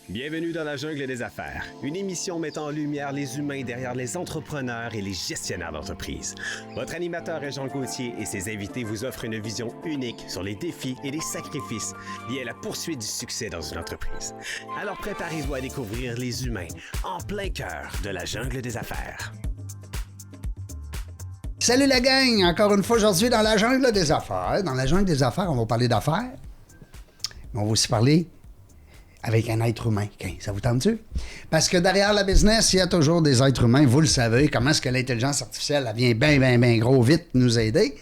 Bienvenue dans la jungle des affaires, une émission mettant en lumière les humains derrière les entrepreneurs et les gestionnaires d'entreprise. Votre animateur est Jean Gauthier et ses invités vous offrent une vision unique sur les défis et les sacrifices liés à la poursuite du succès dans une entreprise. Alors préparez-vous à découvrir les humains en plein cœur de la jungle des affaires. Salut la gang! Encore une fois aujourd'hui dans la jungle des affaires. Dans la jungle des affaires, on va parler d'affaires, mais on va aussi parler avec un être humain. Okay, ça vous tente-tu? Parce que derrière la business, il y a toujours des êtres humains. Vous le savez, comment est-ce que l'intelligence artificielle elle vient bien gros vite nous aider?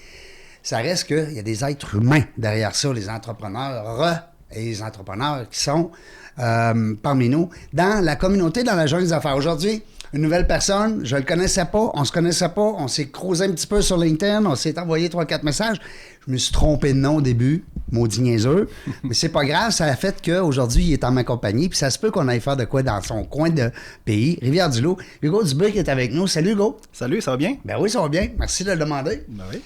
Ça reste qu'il y a des êtres humains derrière ça, les entrepreneurs et les entrepreneurs qui sont parmi nous dans la communauté, dans la jungle des affaires. Aujourd'hui, une nouvelle personne, je le connaissais pas, on se connaissait pas, on s'est croisé un petit peu sur LinkedIn, on s'est envoyé 3-4 messages. Je me suis trompé de nom au début, maudit niaiseux, mais c'est pas grave, ça a fait qu'aujourd'hui, il est en ma compagnie, puis ça se peut qu'on aille faire de quoi dans son coin de pays, Rivière-du-Loup. Hugo Dubé qui est avec nous. Salut Hugo. Salut, ça va bien? Ben oui, ça va bien, merci de le demander. Ben oui.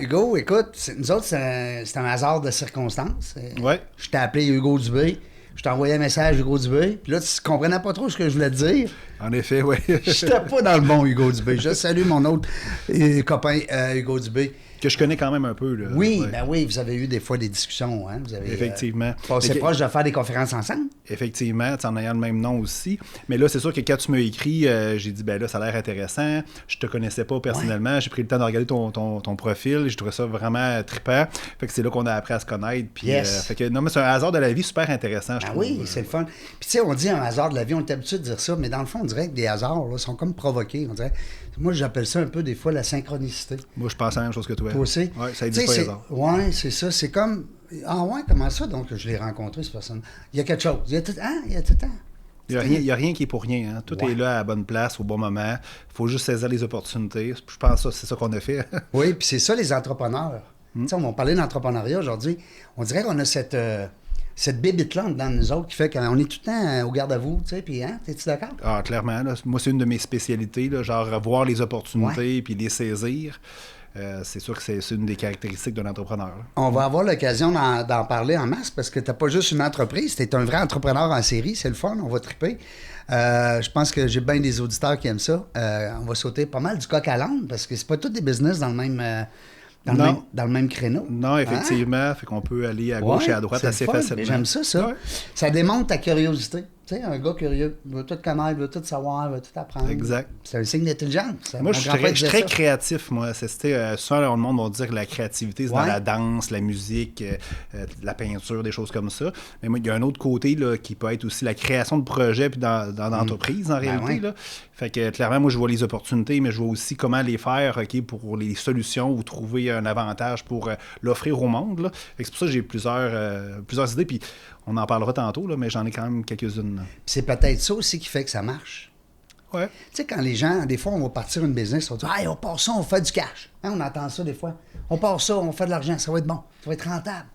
Hugo, écoute, nous autres, c'est un hasard de circonstances. Ouais. Je t'ai appelé Hugo Dubé. Je t'ai envoyé un message, Hugo Dubé. Puis là, tu comprenais pas trop ce que je voulais te dire. En effet, oui. J'étais pas dans le bon Hugo Dubé. Je salue mon autre copain, Hugo Dubé. Que je connais quand même un peu. Là. Oui, ouais. Ben oui, vous avez eu des fois des discussions. Hein? Vous avez Effectivement. passé proche de faire des conférences ensemble. Effectivement, en ayant le même nom aussi. Mais là, c'est sûr que quand tu m'as écrit, j'ai dit, ben là, ça a l'air intéressant. Je te connaissais pas personnellement. Ouais. J'ai pris le temps de regarder ton profil. J'ai trouvé ça vraiment trippant. Fait que c'est là qu'on a appris à se connaître. Puis, yes. Fait que non, mais c'est un hasard de la vie super intéressant, je trouve. Oui, c'est le fun. Puis tu sais, on dit un hasard de la vie, on est habitué de dire ça, mais dans le fond, on dirait que des hasards là, sont comme provoqués. On dirait... Moi, j'appelle ça un peu des fois la synchronicité. Moi, je pense à la même chose que toi. Toi aussi? Oui, ça existe pas les hasards. Oui, c'est ça. C'est comme... Ah ouais, comment ça? Donc, je l'ai rencontré, cette personne. Il y a quelque chose. Il y a tout le temps. Il n'y a rien qui est pour rien. Hein. Tout est là à la bonne place, au bon moment. Il faut juste saisir les opportunités. Je pense que c'est ça qu'on a fait. Oui, puis c'est ça, les entrepreneurs. Tu sais, on va parler d'entrepreneuriat aujourd'hui. On dirait qu'on a cette bébite-là dans nous autres qui fait qu'on est tout le temps au garde-à-vous, tu sais, puis hein, t'es-tu d'accord? Ah, clairement. Là, moi, c'est une de mes spécialités, là, genre voir les opportunités puis les saisir. C'est sûr que c'est une des caractéristiques d'un entrepreneur. Là. On va avoir l'occasion d'en parler en masse parce que t'as pas juste une entreprise, t'es un vrai entrepreneur en série, c'est le fun, on va triper. Je pense que j'ai bien des auditeurs qui aiment ça. On va sauter pas mal du coq à l'âne parce que c'est pas tous des business dans le même... Dans le même créneau. Non, effectivement. Hein? Fait qu'on peut aller à gauche et à droite assez facilement. J'aime ça. Ouais. Ça démontre ta curiosité. Tu sais, un gars curieux, il veut tout connaître, il veut tout savoir, il veut tout apprendre. Exact. C'est un signe d'intelligence. Moi, je suis très créatif, moi. Souvent, le monde va dire que la créativité, c'est dans la danse, la musique, la peinture, des choses comme ça. Mais moi, il y a un autre côté là, qui peut être aussi la création de projets puis dans l'entreprise, en réalité. Là. Fait que, clairement, moi, je vois les opportunités, mais je vois aussi comment les faire pour les solutions ou trouver un avantage pour l'offrir au monde. Là. Fait que c'est pour ça que j'ai plusieurs idées. Puis on en parlera tantôt, là, mais j'en ai quand même quelques-unes. C'est peut-être ça aussi qui fait que ça marche. Ouais. Tu sais, quand les gens, des fois, on va partir une business, on va dire « Hey, on part ça, on fait du cash. Hein, » On entend ça des fois. On part ça, on fait de l'argent, ça va être bon, ça va être rentable.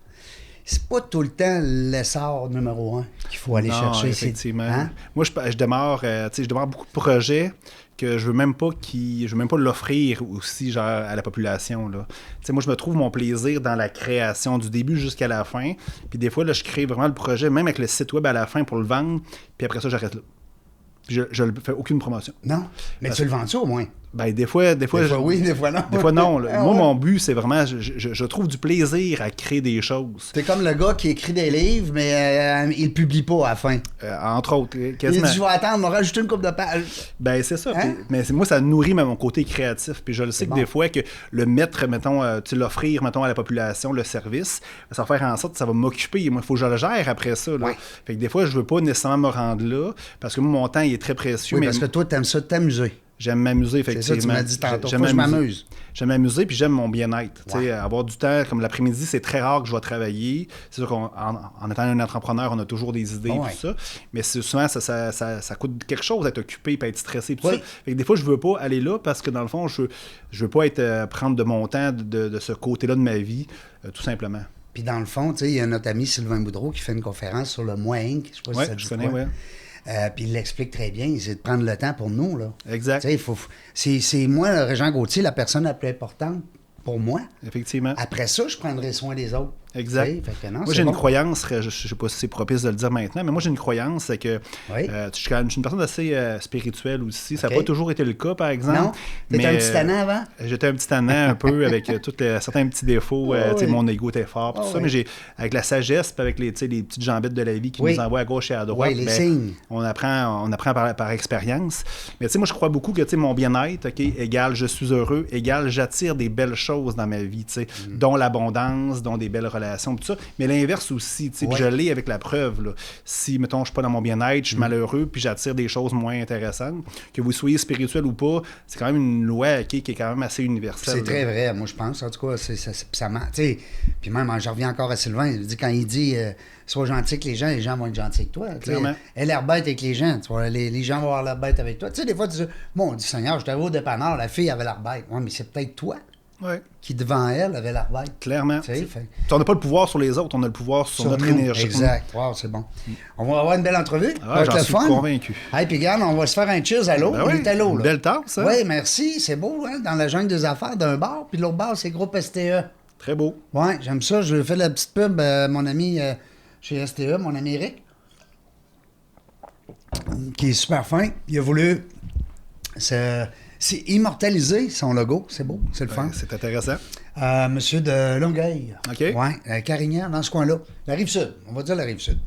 C'est pas tout le temps l'essor numéro 1 qu'il faut aller chercher. Effectivement. Hein? Moi, je démarre beaucoup de projets que je veux même pas l'offrir aussi genre à la population. Là. Moi, je me trouve mon plaisir dans la création du début jusqu'à la fin. Puis des fois, là, je crée vraiment le projet, même avec le site web à la fin pour le vendre. Puis après ça, j'arrête là. Puis je ne fais aucune promotion. Non, mais tu le vends-tu au moins? Ben, des fois oui, des fois non. Des fois, non. Moi, mon but, c'est vraiment... Je trouve du plaisir à créer des choses. T'es comme le gars qui écrit des livres, mais il ne publie pas à la fin. Entre autres, quasiment. Il dit, je vais attendre, on va rajouter une couple de pages. Ben, c'est ça. Hein? Mais moi, ça nourrit mon côté créatif. Puis je le sais que des fois, que le mettre, mettons, l'offrir, mettons, à la population, le service, ça va faire en sorte que ça va m'occuper. Moi, il faut que je le gère après ça. Là. Fait que des fois, je veux pas nécessairement me rendre là, parce que moi, mon temps, il est très précieux. Oui, parce que toi, t'aimes ça t'amuser. J'aime m'amuser, effectivement. C'est ça, tu m'as dit tantôt. Je m'amuse. J'aime m'amuser, puis j'aime mon bien-être. Avoir du temps, comme l'après-midi, c'est très rare que je vais travailler. C'est sûr qu'en étant un entrepreneur, on a toujours des idées et tout ça. Mais souvent, ça coûte quelque chose d'être occupé et être stressé. Tout ça. Fait que des fois, je veux pas aller là parce que, dans le fond, je veux pas prendre de mon temps de ce côté-là de ma vie, tout simplement. Puis dans le fond, il y a notre ami Sylvain Boudreau qui fait une conférence sur le moi Inc. Je sais pas si ça te dit quoi. Ouais. Puis il l'explique très bien, c'est de prendre le temps pour nous. Là. Exact. C'est moi, Régent Gauthier, la personne la plus importante pour moi. Effectivement. Après ça, je prendrai soin des autres. Exact. Fait que non, moi, j'ai une croyance, je ne sais pas si c'est propice de le dire maintenant, mais moi, j'ai une croyance, c'est que je suis une personne assez spirituelle aussi. Ça n'a pas toujours été le cas, par exemple. Non? T'étais un petit tannant avant? J'étais un petit tannant un peu avec certains petits défauts. Mon ego était fort, tout ça, mais avec la sagesse et avec les petites jambettes de la vie qui nous envoient à gauche et à droite, les signes. on apprend par expérience. Mais moi, je crois beaucoup que mon bien-être égale je suis heureux, égale j'attire des belles choses dans ma vie, dont l'abondance, dont des belles relations, tout ça. Mais l'inverse aussi, puis je l'ai avec la preuve. Là. Si, mettons, je suis pas dans mon bien-être, je suis malheureux, puis j'attire des choses moins intéressantes, que vous soyez spirituel ou pas, c'est quand même une loi qui est quand même assez universelle. C'est très vrai, moi je pense. En tout cas, ça puis même, je reviens encore à Sylvain, quand il dit sois gentil avec les gens vont être gentils avec toi. Aie l'air bête avec les gens, les gens vont avoir l'air bête avec toi. Tu sais, des fois, tu dis, on dit, Seigneur, je t'avais au dépanneur, la fille avait l'air bête. Ouais, mais c'est peut-être toi. Qui, devant elle, avait l'air bête. Clairement. On n'a pas le pouvoir sur les autres, on a le pouvoir sur notre énergie. Exact. Wow, c'est bon. On va avoir une belle entrevue. J'en suis convaincu. Hey, puis regarde, on va se faire un cheers à l'eau. On est à l'eau. Belle tasse, hein? Oui, merci. C'est beau, hein? Dans la jungle des affaires d'un bar, puis l'autre bar, c'est Groupe STE. Très beau. Oui, j'aime ça. Je fais de la petite pub, mon ami chez STE, mon ami Eric, qui est super fin. Il a voulu... C'est immortalisé, son logo. C'est beau, c'est le fun. C'est intéressant. Monsieur de Longueuil. OK. Oui, Carignan, dans ce coin-là. La Rive-Sud, on va dire la Rive-Sud.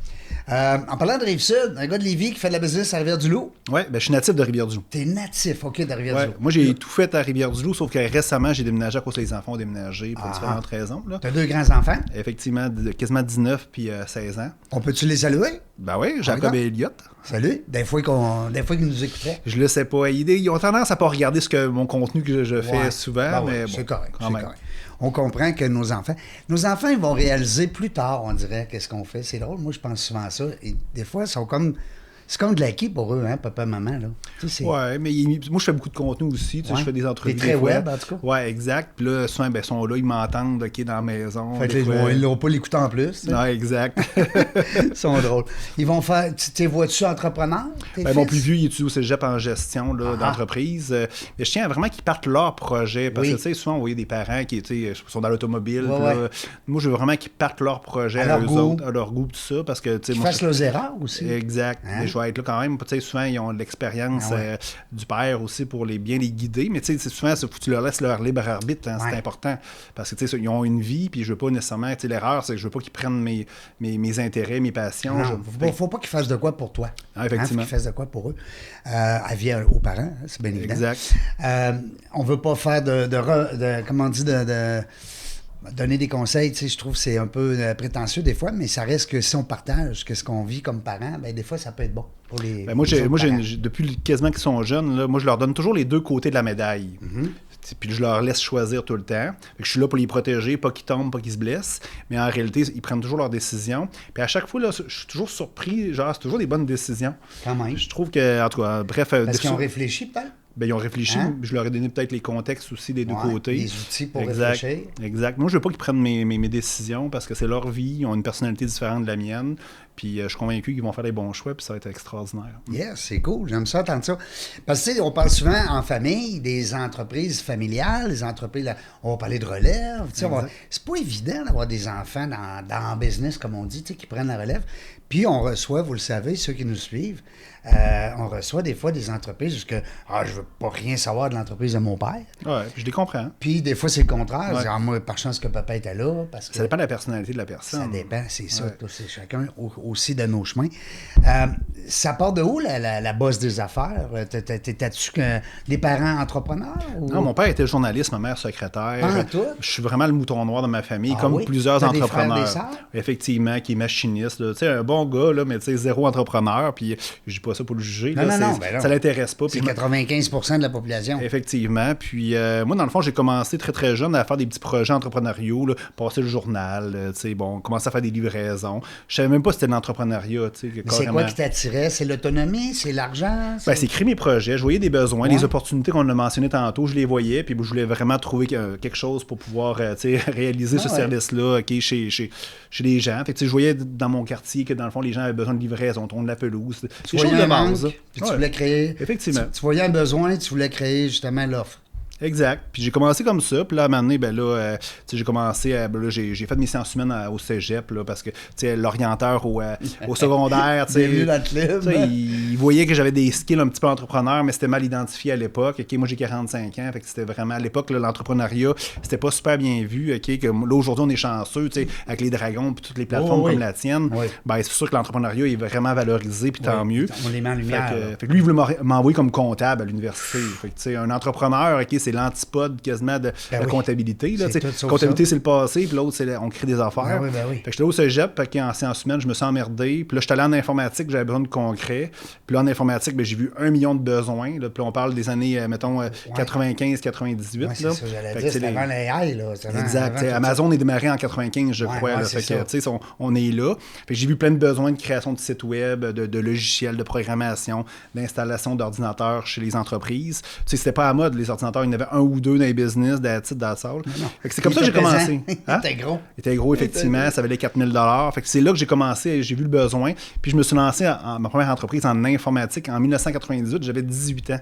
En parlant de Rive-Sud, un gars de Lévis qui fait de la business à Rivière-du-Loup. Oui, je suis natif de Rivière-du-Loup. T'es natif, OK, de Rivière-du-Loup. Moi, j'ai tout fait à Rivière-du-Loup, sauf que récemment, j'ai déménagé à cause que les enfants ont déménagé pour différentes raisons. T'as 2 grands-enfants? Effectivement, quasiment 19 puis 16 ans. On peut-tu les saluer? Ben oui, Jacob et Elliot. Salut. Des fois qu'ils nous écouteraient. Je le sais pas. Ils ont tendance à pas regarder mon contenu que je fais souvent, mais bon, c'est correct. On comprend que nos enfants, ils vont réaliser plus tard, on dirait, qu'est-ce qu'on fait. C'est drôle, moi, je pense souvent à ça. Et des fois, c'est comme de l'acquis pour eux, hein, papa, maman, là. Oui, mais moi, je fais beaucoup de contenu aussi. Je fais des entrevues. T'es très web, en tout cas. Oui, exact. Puis là, souvent, ils sont là, ils m'entendent dans la maison. Fait que ils n'ont pas l'écouter en plus. Non, exact. Ils sont drôles. Ils vont faire... Tu vois-tu entrepreneur? Mon plus vieux, il étudie au cégep en gestion d'entreprise. Mais je tiens à vraiment qu'ils partent leur projet. Parce que, souvent, on voyait des parents qui sont dans l'automobile. Moi, je veux vraiment qu'ils partent leur projet à eux autres, à leur goût, tout ça. Parce que, qu'ils fassent leurs erreurs aussi. Exact. Mais je vais être là quand même. Souvent, ils ont l'expérience du père aussi pour bien les guider. Mais souvent, il faut que tu leur laisses leur libre arbitre. Hein, c'est important. Parce que ils ont une vie, puis je veux pas nécessairement... L'erreur, c'est que je veux pas qu'ils prennent mes intérêts, mes passions. Faut pas qu'ils fassent de quoi pour toi. Effectivement. Faut qu'ils fassent de quoi pour eux. Avis aux parents, c'est bien évident. Exact. On veut pas faire comment on dit, de donner des conseils, je trouve que c'est un peu prétentieux des fois, mais ça reste que si on partage ce qu'on vit comme parents, des fois, ça peut être bon pour les moi, depuis quasiment qu'ils sont jeunes, là, moi, je leur donne toujours les deux côtés de la médaille. Puis je leur laisse choisir tout le temps. Je suis là pour les protéger, pas qu'ils tombent, pas qu'ils se blessent. Mais en réalité, ils prennent toujours leurs décisions. Puis à chaque fois, là, je suis toujours surpris. C'est toujours des bonnes décisions. Quand même. Je trouve que, en tout cas, bref... Parce qu'ils ont réfléchi, peut-être? Ils ont réfléchi. Je leur ai donné peut-être les contextes aussi des deux côtés. Des outils pour réfléchir. Exact. Moi, je veux pas qu'ils prennent mes décisions parce que c'est leur vie. Ils ont une personnalité différente de la mienne. Puis je suis convaincu qu'ils vont faire les bons choix, puis ça va être extraordinaire. Yes, c'est cool. J'aime ça, entendre ça. Parce que, on parle souvent en famille des entreprises familiales, les entreprises, on va parler de relève. C'est pas évident d'avoir des enfants dans le business, comme on dit, qui prennent la relève. Puis on reçoit, vous le savez, ceux qui nous suivent, on reçoit des fois des entreprises où je veux pas rien savoir de l'entreprise de mon père. Oui, je les comprends. Puis des fois, c'est le contraire. Moi, par chance que papa était là. Parce que ça dépend de la personnalité de la personne. Ça dépend, c'est ça. C'est chacun aussi de nos chemins. Ça part de où, la bosse des affaires? T'as-tu des parents entrepreneurs? Ou... Non, mon père était journaliste, ma mère secrétaire. Je suis vraiment le mouton noir de ma famille, comme plusieurs entrepreneurs. Des frères, des sœurs? Effectivement, qui est machiniste. Tu sais, un bon gars, là, mais zéro entrepreneur. Puis je dis pas ça pour le juger. Non. Ça l'intéresse pas. C'est 95% de la population. Effectivement. Puis moi, dans le fond, j'ai commencé très, très jeune à faire des petits projets entrepreneuriaux, là, passer le journal, commencer à faire des livraisons. Je savais même pas si c'était de l'entrepreneuriat. C'est quoi qui t'attirait? C'est l'autonomie? C'est l'argent? C'est créer mes projets. Je voyais des besoins, les opportunités qu'on a mentionnées tantôt, je les voyais, puis je voulais vraiment trouver quelque chose pour pouvoir réaliser ce service-là chez les gens. Fait que, je voyais dans mon quartier que dans le fond, les gens avaient besoin de livraison, de la pelouse. Tu voyais un manque, puis tu voulais créer... Effectivement. Tu voyais un besoin, tu voulais créer justement l'offre. Exact. Puis j'ai commencé comme ça. Puis là, à un moment donné, j'ai commencé j'ai fait mes sciences humaines au cégep, là, parce que, tu sais, l'orienteur au secondaire, tu sais, il voyait que j'avais des skills un petit peu entrepreneur, mais c'était mal identifié à l'époque. OK, moi, j'ai 45 ans. Fait que c'était vraiment, à l'époque, là, l'entrepreneuriat, c'était pas super bien vu. OK, que là, aujourd'hui, on est chanceux, tu sais, avec les dragons puis toutes les plateformes comme la tienne. Oui. Ben, c'est sûr que l'entrepreneuriat est vraiment valorisé, puis tant mieux. On les met en lumière. Fait que lui, il voulait m'envoyer comme comptable à l'université. Fait que, tu sais, un entrepreneur, OK, c'est l'antipode quasiment de la comptabilité. Là, comptabilité, c'est le passé, puis l'autre, c'est on crée des affaires. Fait que j'étais au cégep, en sciences humaines, je me suis emmerdé. Puis là, j'étais allé en informatique, j'avais besoin de concret. Puis là, en informatique, j'ai vu 1 million de besoins. Là, puis là, on parle des années, mettons, 95-98. C'est ça, j'allais dire, c'était avant l'AI. Exact. Amazon est démarré en 95, je crois. Fait que, on est là. Fait que j'ai vu plein de besoins de création de sites web, de logiciels, de programmation, d'installation d'ordinateurs chez les entreprises. Tu sais, c'était pas à mode, les ordinateurs, il y en avait un ou deux dans les business, dans la salle. C'est comme ça que j'ai commencé. Hein? Il était gros, effectivement. Ça valait 4 000 $. Fait que c'est là que j'ai commencé, j'ai vu le besoin. Puis je me suis lancé ma première entreprise en informatique en 1998. J'avais 18 ans.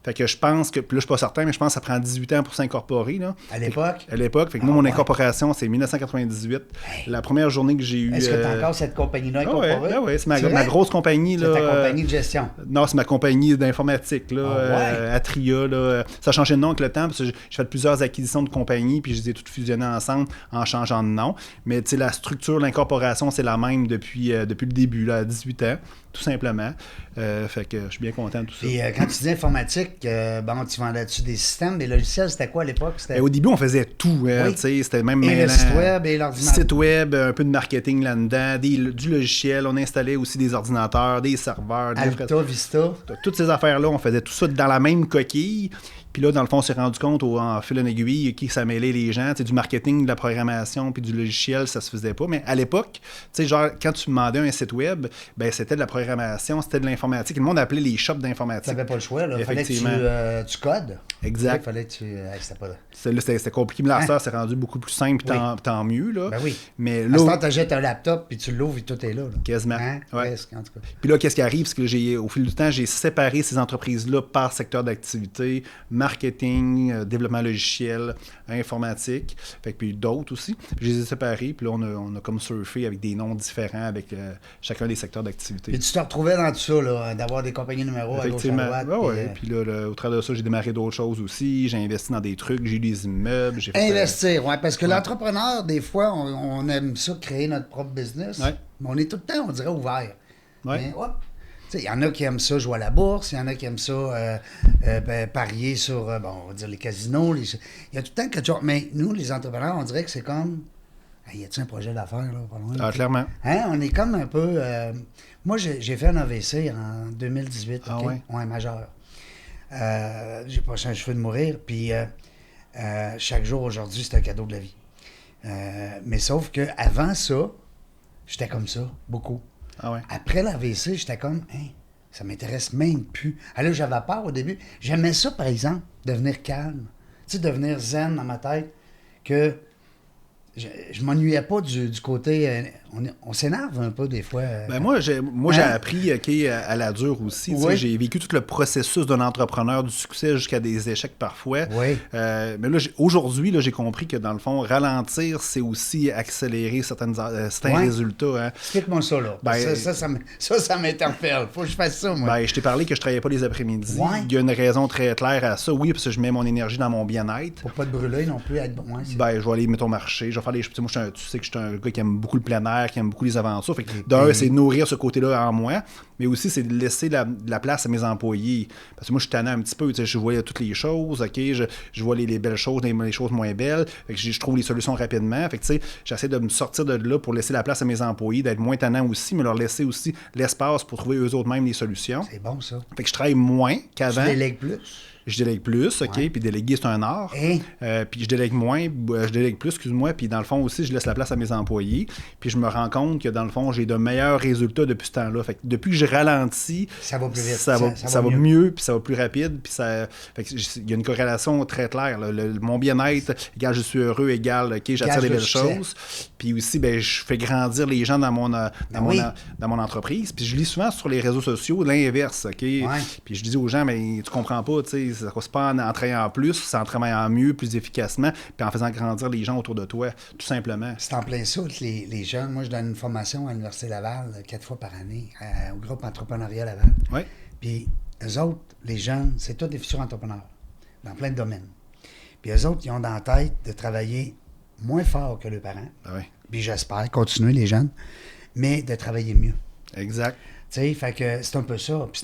Fait que je pense que, puis là, je suis pas certain, mais je pense que ça prend 18 ans pour s'incorporer. Là. À l'époque? À l'époque. Fait que moi, mon incorporation, c'est 1998. Hey. La première journée que j'ai eue... Est-ce que tu as encore cette compagnie-là incorporée? Oui, c'est ma grosse compagnie. C'est ta compagnie de gestion? Non, c'est ma compagnie d'informatique, là, Atria. Là. Ça a changé de nom avec le temps, parce que j'ai fait plusieurs acquisitions de compagnies, puis je les ai toutes fusionnées ensemble en changeant de nom. Mais tu sais, la structure, l'incorporation, c'est la même depuis le début, là, à 18 ans. Tout simplement. Fait que je suis bien content de tout ça. Et quand tu dis informatique, tu vendais-tu des systèmes, des logiciels, c'était quoi à l'époque? Au début, on faisait tout. C'était même le site web et l'ordinateur. Site web, un peu de marketing là-dedans, du logiciel. On installait aussi des ordinateurs, des serveurs. Alta, Vista. Toutes ces affaires-là, on faisait tout ça dans la même coquille. Puis là, dans le fond, on s'est rendu compte en fil en aiguille qui ça mêlait les gens. Du marketing, de la programmation, puis du logiciel, ça se faisait pas. Mais à l'époque, genre, quand tu demandais un site web, ben c'était de la programmation, c'était de l'informatique. Le monde appelait les shops d'informatique. Tu n'avais pas le choix, là. Il fallait que tu codes. Exact. Il fallait que tu... c'était pas là. C'était compliqué, mais là, c'est rendu beaucoup plus simple, tant mieux. Là. Ben oui. Mais là, à ce temps, tu achètes un laptop, puis tu l'ouvres, et tout est là. Quasiment. Hein? Ouais. Presque, en tout cas. Puis là, qu'est-ce qui arrive? C'est que au fil du temps, j'ai séparé ces entreprises-là par secteur d'activité, marketing, développement logiciel, informatique, puis d'autres aussi. Puis je les ai séparés, puis là, on a comme surfé avec des noms différents avec chacun des secteurs d'activité. Et tu te retrouvais dans tout ça, là, d'avoir des compagnies numéro à gauche à droite. Puis là, au travers de ça, j'ai démarré d'autres choses aussi. J'ai investi dans des trucs, j'ai eu des immeubles. Investir, oui, parce que l'entrepreneur, des fois, on aime ça, créer notre propre business, mais on est tout le temps, on dirait, ouvert. Mais, il y en a qui aiment ça jouer à la bourse, il y en a qui aiment ça parier sur, on va dire, les casinos. Il y a tout le temps quelque chose. Mais nous, les entrepreneurs, on dirait que c'est comme... y a-t-il un projet d'affaires, là, pas loin? Ah, clairement. On est comme un peu... moi, j'ai fait un AVC en 2018, majeur. J'ai passé un cheveu de mourir, puis chaque jour aujourd'hui, c'est un cadeau de la vie. Mais sauf que avant ça, j'étais comme ça, beaucoup. Après l'AVC, j'étais comme, ça m'intéresse même plus. Alors j'avais peur au début. J'aimais ça, par exemple, devenir calme. Tu sais, devenir zen dans ma tête, que je m'ennuyais pas du côté... on s'énerve un peu des fois. Moi, j'ai appris à la dure aussi. J'ai vécu tout le processus d'un entrepreneur, du succès jusqu'à des échecs parfois. Mais là, aujourd'hui, j'ai compris que dans le fond, ralentir, c'est aussi accélérer certains résultats. Hein. Explique-moi ça, là. Ça m'interpelle. Faut que je fasse ça, moi. Je t'ai parlé que je travaillais pas les après-midi. Il y a une raison très claire à ça. Oui, parce que je mets mon énergie dans mon bien-être. Pour pas te brûler non plus, être bon. Je vais aller, mettons, marcher. Je vais faire des... Moi, tu sais que je suis un gars qui aime beaucoup le plein air, qui aime beaucoup les aventures. Fait que d'un, c'est de nourrir ce côté-là en moi, mais aussi c'est de laisser la place à mes employés. Parce que moi, je suis tannant un petit peu. Je vois toutes les choses, je vois les belles choses, les choses moins belles. Fait que je trouve les solutions rapidement. Fait que j'essaie de me sortir de là pour laisser la place à mes employés, d'être moins tannant aussi, mais leur laisser aussi l'espace pour trouver eux-mêmes les solutions. C'est bon, ça. Fait que je travaille moins qu'avant. Tu délègues plus? Je délègue plus, puis déléguer, c'est un art. Puis je délègue moins, je délègue plus, excuse-moi, puis dans le fond aussi, je laisse la place à mes employés. Puis je me rends compte que dans le fond, j'ai de meilleurs résultats depuis ce temps-là. Fait que depuis que je ralentis, ça va plus vite. Ça va mieux, puis ça va plus rapide, puis il y a une corrélation très claire. Là. Mon bien-être égale je suis heureux, égale j'attire des belles choses. Puis aussi, je fais grandir les gens dans mon entreprise. Puis je lis souvent sur les réseaux sociaux l'inverse, Puis je dis aux gens, mais tu comprends pas, tu sais, c'est pas en travaillant plus, c'est en travaillant mieux, plus efficacement, puis en faisant grandir les gens autour de toi, tout simplement. C'est en plein ça que les jeunes. Moi, je donne une formation à l'Université Laval 4 fois par année au groupe entrepreneurial Laval. Oui. Puis eux autres, les jeunes, c'est tous des futurs entrepreneurs dans plein de domaines. Puis eux autres, ils ont dans la tête de travailler moins fort que leurs parents. Ben oui. Puis j'espère continuer les jeunes, mais de travailler mieux. Exact. Tu sais, fait que c'est un peu ça. Puis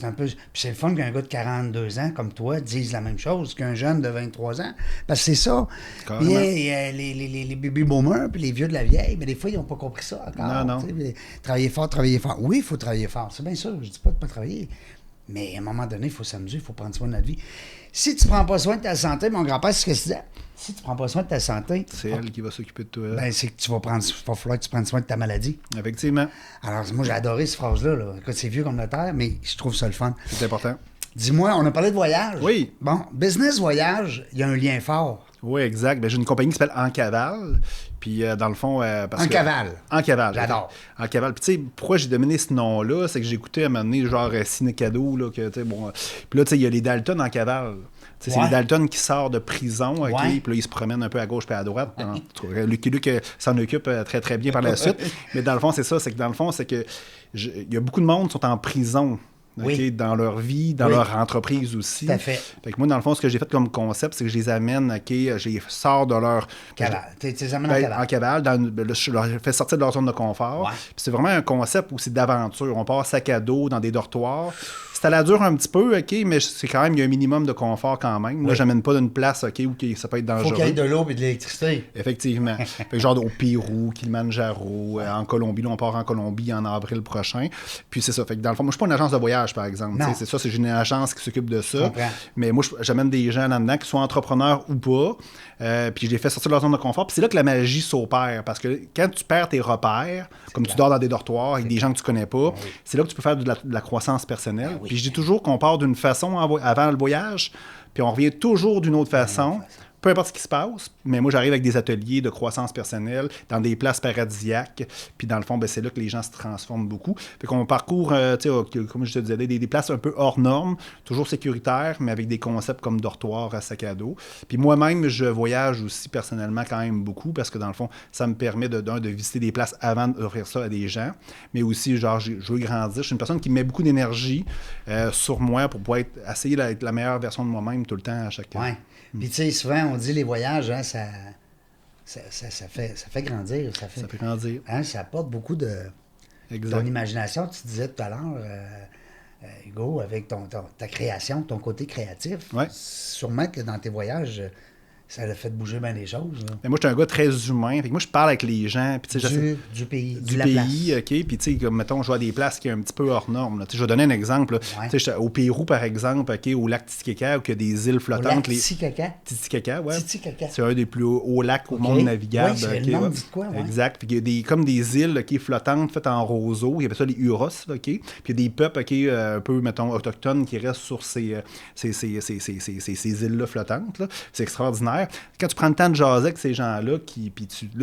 c'est le fun qu'un gars de 42 ans comme toi dise la même chose qu'un jeune de 23 ans. Parce que c'est ça. Puis les baby boomers, puis les vieux de la vieille, mais des fois, ils n'ont pas compris ça encore. Non. Travailler fort. Oui, il faut travailler fort. C'est bien sûr. Je dis pas de pas travailler. Mais à un moment donné, il faut s'amuser, il faut prendre soin de notre vie. Si tu prends pas soin de ta santé, mon grand-père, c'est ce qu'il disait. Si tu prends pas soin de ta santé, c'est elle qui va s'occuper de toi. Ben, c'est que il va falloir que tu prennes soin de ta maladie. Effectivement. Alors, moi, j'ai adoré cette phrase-là. Là. Écoute, c'est vieux comme la terre, mais je trouve ça le fun. C'est important. Dis-moi, on a parlé de voyage. Oui. Bon, business, voyage, il y a un lien fort. Oui, exact. Ben, j'ai une compagnie qui s'appelle En Cavale. Puis, dans le fond... En Cavale. En Cavale. J'adore. En Cavale. Puis, tu sais, pourquoi j'ai dominé ce nom-là, c'est que j'ai écouté à un moment donné, genre, Ciné Cadeau, là, que, tu sais, bon... Puis là, tu sais, il y a les Dalton en Cavale. Ouais. C'est les Dalton qui sortent de prison, OK? Ouais. Puis là, ils se promènent un peu à gauche puis à droite. Lucky Luke s'en occupe très, très bien par la suite. Mais dans le fond, c'est ça. C'est que dans le fond, c'est que il y a beaucoup de monde qui sont en prison. Okay, dans leur vie, dans leur entreprise aussi. Tout à fait. Fait que moi, dans le fond, ce que j'ai fait comme concept, c'est que je les amène, je les sors de leur... Cavale. Tu les amènes en cavale. En cavale. Je leur fais sortir de leur zone de confort. Ouais. Puis c'est vraiment un concept où c'est d'aventure. On part sac à dos dans des dortoirs. Ça la dure un petit peu, OK, mais c'est quand même, il y a un minimum de confort quand même. Oui. Là, j'amène pas d'une place, OK, où ça peut être dangereux. Faut qu'il y ait de l'eau et de l'électricité. Effectivement. Fait que genre au Pérou, Kilimanjaro, en Colombie. Là, on part en Colombie en avril prochain. Puis c'est ça. Fait que dans le fond, moi, je suis pas une agence de voyage, par exemple. C'est ça, c'est une agence qui s'occupe de ça. Mais moi, j'amène des gens là-dedans, qui soient entrepreneurs ou pas. Puis je les fais sortir de leur zone de confort. Puis c'est là que la magie s'opère. Parce que quand tu perds tes repères, comme tu dors dans des dortoirs avec des gens que tu connais pas, c'est là que tu peux faire de la croissance personnelle. Puis je dis toujours qu'on part d'une façon avant le voyage, puis on revient toujours d'une autre façon. Peu importe ce qui se passe, mais moi, j'arrive avec des ateliers de croissance personnelle dans des places paradisiaques. Puis dans le fond, ben, c'est là que les gens se transforment beaucoup. Fait qu'on parcourt, comme je te disais, des places un peu hors normes, toujours sécuritaires, mais avec des concepts comme dortoir à sac à dos. Puis moi-même, je voyage aussi personnellement quand même beaucoup parce que dans le fond, ça me permet de visiter des places avant d'offrir ça à des gens. Mais aussi, genre, je veux grandir. Je suis une personne qui met beaucoup d'énergie sur moi pour pouvoir essayer d'être la meilleure version de moi-même tout le temps à chaque fois. Puis tu sais, souvent, on dit les voyages, hein, ça fait grandir. Ça fait grandir. Hein, ça apporte beaucoup de ton imagination. Tu disais tout à l'heure, Hugo, avec ta création, ton côté créatif. Ouais. Sûrement que dans tes voyages, ça a fait bouger bien les choses. Mais moi, je suis un gars très humain. Fait que moi, je parle avec les gens. Puis, du pays. Du pays, OK. Puis, tu sais, comme, mettons, je vois des places qui sont un petit peu hors normes. Je vais donner un exemple. Au Pérou, par exemple, OK, au lac Titicaca, où il y a des îles flottantes. Titicaca, oui. C'est un des plus hauts lacs au monde navigable. Oui, le nom dit quoi, Exact. Puis, il y a comme des îles flottantes faites en roseau. Il y avait ça les Huros, OK. Puis, il y a des peuples, OK, un peu, mettons, autochtones qui restent sur ces îles-là flottantes. Là. C'est extraordinaire. Quand tu prends le temps de jaser avec ces gens-là, là,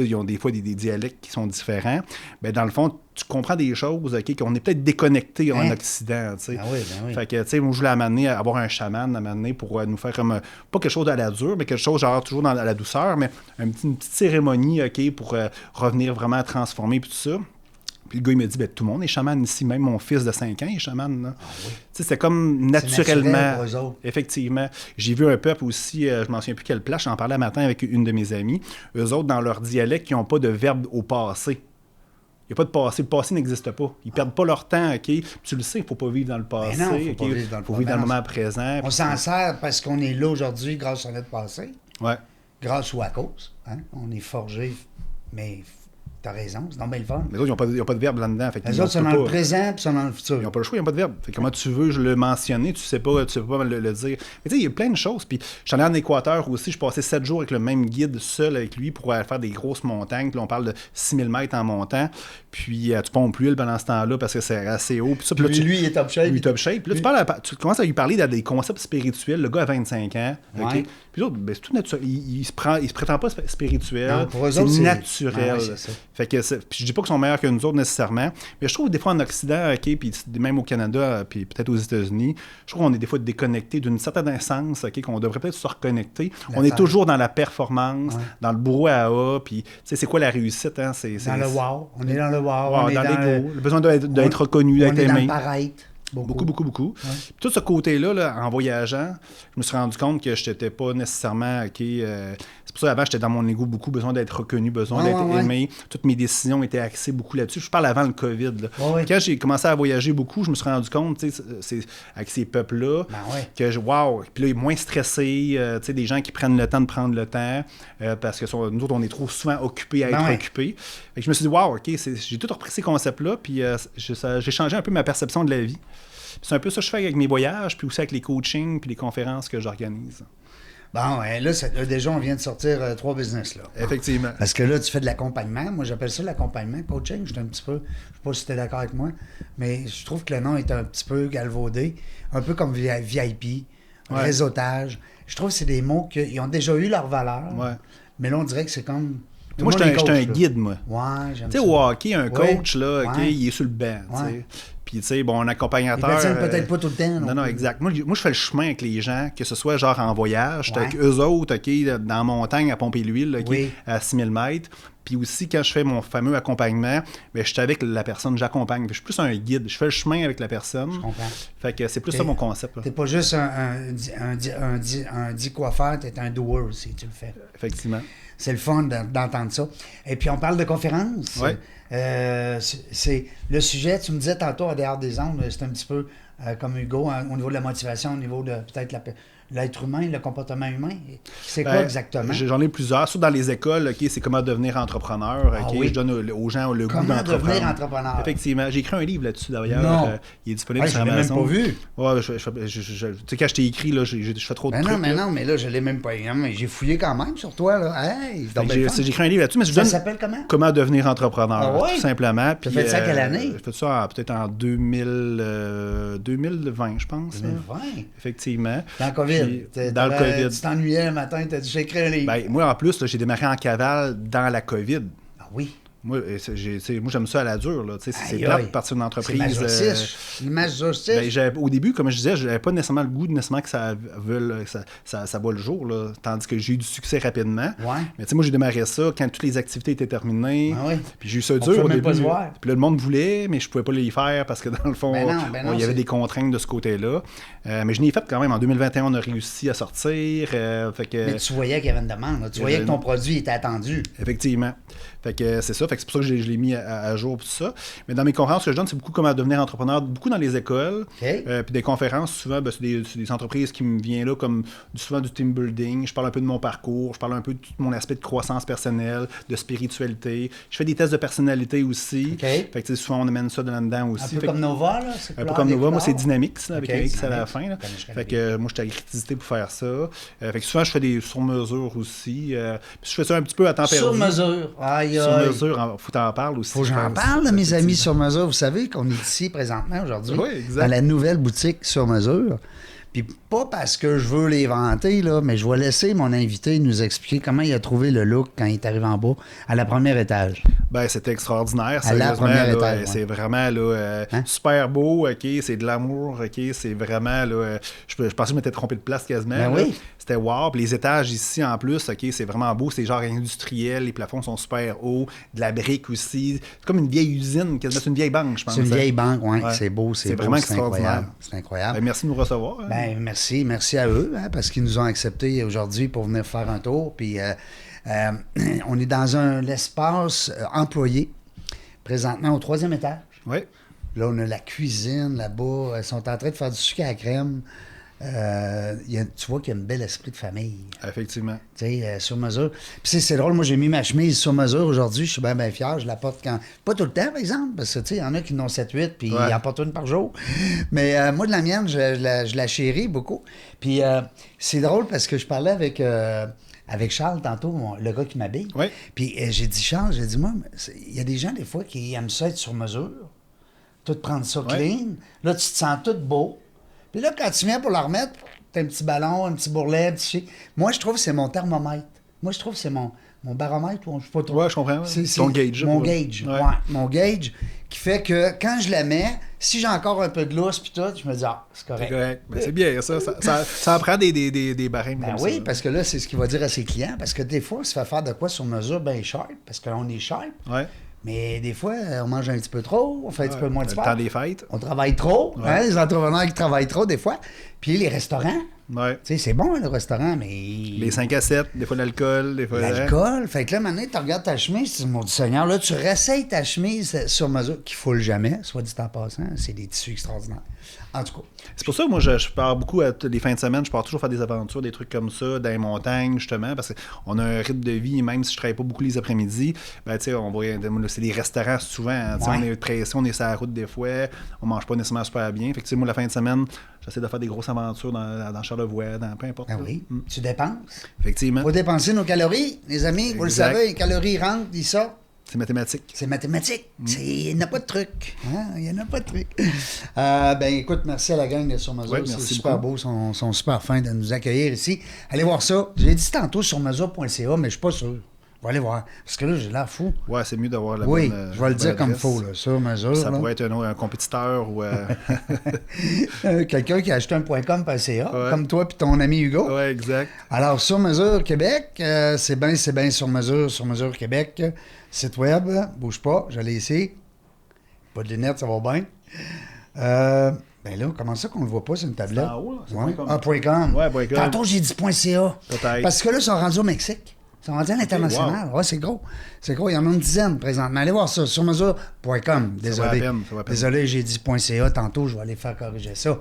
ils ont des fois des dialectes qui sont différents, bien, dans le fond, tu comprends des choses, OK, qu'on est peut-être déconnectés en Occident, tu sais. Ben oui. Fait que, tu sais, moi, je voulais amener à avoir un chaman, amener pour nous faire comme, pas quelque chose à la dure, mais quelque chose, genre, toujours dans la douceur, mais une petite cérémonie, OK, pour revenir vraiment transformer, puis tout ça. Puis le gars, il me dit, tout le monde est chaman ici, même mon fils de 5 ans est chaman. Là. C'est comme naturellement. Naturel pour eux autres. Effectivement. J'ai vu un peuple aussi, je ne m'en souviens plus quelle place, j'en parlais un matin avec une de mes amies. Eux autres, dans leur dialecte, ils n'ont pas de verbe au passé. Il n'y a pas de passé. Le passé n'existe pas. Ils ne perdent pas leur temps, OK? Puis tu le sais, il ne faut pas vivre dans le passé. Non, il faut vivre dans le moment présent. On s'en sert parce qu'on est là aujourd'hui grâce à notre passé. Ouais. Grâce ou à cause. Hein? On est forgé, mais... T'as raison, c'est donc bien le fun. Les autres, ils n'ont pas de verbe là-dedans. Les autres sont dans le présent puis sont dans le futur. Ils n'ont pas le choix, ils n'ont pas de verbe. Fait que comment tu veux le mentionner, tu sais pas le dire. Mais tu sais, il y a plein de choses. Puis je suis allé en Équateur aussi, je passais 7 jours avec le même guide seul avec lui pour aller faire des grosses montagnes. Puis là, on parle de 6000 mètres en montant. Puis tu pompes l'huile pendant ce temps-là parce que c'est assez haut. Puis ça, lui, il est top shape. Puis là, tu commences à lui parler de des concepts spirituels. Le gars a 25 ans. Okay? Puis l'autre, ben, c'est tout naturel. Il se prétend pas spirituel. Non, pour eux c'est autres, naturel. Ah, ouais, c'est ça. Fait que puis je dis pas qu'ils sont meilleurs que nous autres nécessairement, mais je trouve des fois en Occident, OK, puis même au Canada, puis peut-être aux États-Unis, je trouve qu'on est des fois déconnectés d'une certaine essence, OK, qu'on devrait peut-être se reconnecter. On est toujours dans la performance, dans le brouhaha, puis tu sais, c'est quoi la réussite, hein? Dans le wow. On est dans le wow. On est dans l'ego. Le besoin d'être reconnu, d'être aimé. On est dans le paraître. Beaucoup. Ouais. Puis tout ce côté-là, là, en voyageant, je me suis rendu compte que je n'étais pas nécessairement... c'est pour ça qu'avant, j'étais dans mon ego beaucoup, besoin d'être reconnu, besoin d'être aimé. Toutes mes décisions étaient axées beaucoup là-dessus. Je parle avant le COVID. Là. Quand j'ai commencé à voyager beaucoup, je me suis rendu compte, avec ces peuples-là, que wow! Puis là, moins stressé, des gens qui prennent le temps de prendre le temps, parce que nous autres, on est trop souvent occupés à être occupés. Fait que je me suis dit, wow, OK, j'ai tout repris ces concepts-là, puis j'ai changé un peu ma perception de la vie. C'est un peu ça que je fais avec mes voyages, puis aussi avec les coachings, puis les conférences que j'organise. Bon, là, déjà, on vient de sortir 3 business, là. Effectivement. Parce que là, tu fais de l'accompagnement. Moi, j'appelle ça l'accompagnement. Coaching, je sais pas si tu es d'accord avec moi, mais je trouve que le nom est un petit peu galvaudé, un peu comme VIP, réseautage. Je trouve que c'est des mots qui ont déjà eu leur valeur, mais là, on dirait que c'est comme... Moi, j'étais un guide, moi. Ouais, j'aime ça. Tu sais, au hockey, un coach, là, il est sur le banc, tu sais. Puis, tu sais, un accompagnateur... Ils peut-être pas tout le temps. Non, exact. Moi, je fais le chemin avec les gens, que ce soit genre en voyage, j'étais avec eux autres, dans la montagne, à pomper l'huile, à 6000 mètres. Puis aussi, quand je fais mon fameux accompagnement, je suis avec la personne que j'accompagne. Je suis plus un guide. Je fais le chemin avec la personne. Je comprends. Fait que c'est plus ça mon concept. T'es pas juste un dit coiffeur, t'es un doer aussi, tu le fais. Effectivement. C'est le fun d'entendre ça. Et puis, on parle de conférences. Oui. C'est le sujet, tu me disais tantôt, à dehors des ondes, c'est un petit peu comme Hugo, au niveau de la motivation, au niveau de peut-être l'être humain, le comportement humain. C'est quoi exactement? J'en ai plusieurs. Surtout dans les écoles, c'est comment devenir entrepreneur. Je donne aux gens le goût d'entreprendre. Comment devenir entrepreneur? Effectivement. J'ai écrit un livre là-dessus, d'ailleurs. Il est disponible sur Amazon. Je l'ai même pas vu. Ouais, tu sais, quand je t'ai écrit, là, je fais trop de trucs. Mais là, je l'ai même pas. Mais j'ai fouillé quand même sur toi. Là. Hey, j'ai écrit un livre là-dessus. Mais ça s'appelle comment? Comment devenir entrepreneur, tout simplement. Tu as fait ça à quelle année? J'ai fait ça peut-être en 2020, je pense. 2020? Effectivement. Dans le COVID. Dans le COVID. Tu t'ennuyais le matin, tu as dit j'ai écrit un livre. Moi, en plus, là, j'ai démarré en cavale dans la COVID. Ah oui? Moi, j'aime ça à la dure. Là. C'est plate de partir d'une entreprise. C'est masochiste. Au début, comme je disais, je n'avais pas nécessairement le goût que ça voit le jour. Là, tandis que j'ai eu du succès rapidement. Mais moi, j'ai démarré ça quand toutes les activités étaient terminées. Puis j'ai eu ça dur au début. Puis là, le monde voulait, mais je ne pouvais pas les faire parce que dans le fond, il y avait des contraintes de ce côté-là. Mais je l'ai fait quand même. En 2021, on a réussi à sortir. Mais tu voyais qu'il y avait une demande. Tu voyais que ton produit était attendu. Effectivement. Fait que c'est ça. Fait que c'est pour ça que je l'ai mis à jour tout ça. Mais dans mes conférences que je donne, c'est beaucoup comment devenir entrepreneur, beaucoup dans les écoles. Puis des conférences, souvent, c'est des entreprises qui me viennent là, comme souvent du team building. Je parle un peu de mon parcours, je parle un peu de tout mon aspect de croissance personnelle, de spiritualité. Je fais des tests de personnalité aussi. Fait que souvent, on amène ça dedans aussi. Un peu comme Nova, là? Un peu comme Nova. Moi, c'est Dynamics, là, avec un X à la fin. Là. Fait que moi, je suis accrédité pour faire ça. Fait que souvent, je fais des sur-mesures aussi. Puis je fais ça un petit peu à temps perdu. Sur-mesure. Sur mesure, faut t'en parler aussi. Faut que j'en parle, de mes amis sur mesure. Vous savez qu'on est ici présentement aujourd'hui, dans la nouvelle boutique sur mesure. Puis pas parce que je veux les vanter, là, mais je vais laisser mon invité nous expliquer comment il a trouvé le look quand il est arrivé en bas, à la première étage. C'était extraordinaire. À la première étage. C'est vraiment là, super beau, c'est de l'amour, c'est vraiment... Là, je pensais que je m'étais trompé de place quasiment. C'était wow. Puis les étages ici, en plus, c'est vraiment beau. C'est genre industriel. Les plafonds sont super hauts. De la brique aussi. C'est comme une vieille usine. C'est une vieille banque, je pense. C'est une vieille banque, oui. C'est beau, c'est vraiment extraordinaire. C'est incroyable. Merci de nous recevoir. Merci à eux, parce qu'ils nous ont acceptés aujourd'hui pour venir faire un tour. Puis on est dans l'espace employé, présentement au 3e étage. Oui. Là, on a la cuisine là-bas. Ils sont en train de faire du sucre à la crème. Tu vois qu'il y a un bel esprit de famille. Effectivement. Tu sais, sur mesure. Puis c'est drôle, moi j'ai mis ma chemise sur mesure aujourd'hui, je suis bien fier, je la porte quand... Pas tout le temps, par exemple, parce que tu sais, il y en a qui en ont 7-8, puis ils en portent une par jour. Mais moi, de la mienne, je la chéris beaucoup. Puis c'est drôle parce que je parlais avec Charles tantôt, le gars qui m'habille. Puis j'ai dit, Charles, moi, il y a des gens des fois qui aiment ça être sur mesure, tout prendre ça clean. Là, tu te sens tout beau. Puis là, quand tu viens pour la remettre, t'as un petit ballon, un petit bourrelet, un petit... Moi, je trouve que c'est mon thermomètre. Moi, je trouve que c'est mon baromètre, ou je sais pas trop. Ouais, je comprends. C'est ton gauge. Mon gauge, ouais. Mon gauge, qui fait que quand je la mets, si j'ai encore un peu de lousse puis tout, je me dis, c'est correct. C'est correct. Ben, c'est bien, ça en prend des barèmes Ben comme oui, ça. parce que là, c'est ce qu'il va dire à ses clients, parce que des fois, on se fait faire de quoi sur mesure bien sharp, parce qu'on est sharp. Ouais. Mais des fois, on mange un petit peu trop, on fait un petit peu moins de Le sport. temps des fêtes. On travaille trop, hein, les entrepreneurs qui travaillent trop des fois. Puis les restaurants, Ouais. tu sais, c'est bon, le restaurant, mais... Les 5 à 7, des fois l'alcool, des fois... L'alcool. Fait que là, maintenant, tu regardes ta chemise, tu dis, mon Dieu Seigneur, là, tu réessayes ta chemise sur mesure, qui foule jamais, soit dit en passant. C'est des tissus extraordinaires. En tout cas. C'est pour ça que moi, je pars beaucoup les fins de semaine, je pars toujours faire des aventures, des trucs comme ça, dans les montagnes, justement, parce qu'on a un rythme de vie, même si je travaille pas beaucoup les après-midi, ben, tu sais, c'est des restaurants souvent, hein, on est pressé, on est sur la route des fois, on mange pas nécessairement super bien. Fait que, tu sais, moi, la fin de semaine, j'essaie de faire des grosses aventures dans Charlevoix, dans peu importe. Ben oui, tu dépenses. Effectivement. Faut dépenser nos calories, les amis. Vous le savez, les calories rentrent, ils sortent. C'est mathématique. C'est mathématique. Il n'y en a pas de truc. Il n'y en a pas de truc. Ben écoute, merci à la gang de Sur-Mesure. Ouais, c'est merci super beaucoup. beau. Ils sont super fins de nous accueillir ici. Allez voir ça. J'ai dit tantôt surmesure.ca, mais je suis pas sûr. Je vais aller voir. Parce que là, j'ai l'air fou. Ouais, c'est mieux d'avoir la Oui, bonne je vais le dire comme il adresse. faut. Là. Sur-mesure. Ça là. pourrait être un compétiteur ou... Quelqu'un qui a acheté un .com.ca, Ouais. comme toi et ton ami Hugo. ouais, exact. Alors, Sur-Mesure Québec, c'est bien Sur-Mesure Québec. Site web, bouge pas, j'allais ici. Pas de lunettes, ça va bien. Ben là, comment ça qu'on le voit pas sur une tablette? C'est en haut, là, c'est Ouais. .com. Ah, .com. Ouais, .com. Tantôt, j'ai dit .ca. Peut-être. Parce que là, ils sont rendus au Mexique. Ils sont rendus à l'international. Ouais, c'est gros. C'est gros. Il y en a une dizaine présentement. Allez voir ça, surmesure.com. Désolé. Ça vaut la peine. Désolé, j'ai dit .ca tantôt. Je vais aller faire corriger ça.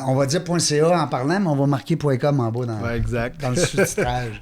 On va dire .ca en parlant, mais on va marquer .com en bas dans, Ouais, exact. dans le sous-titrage.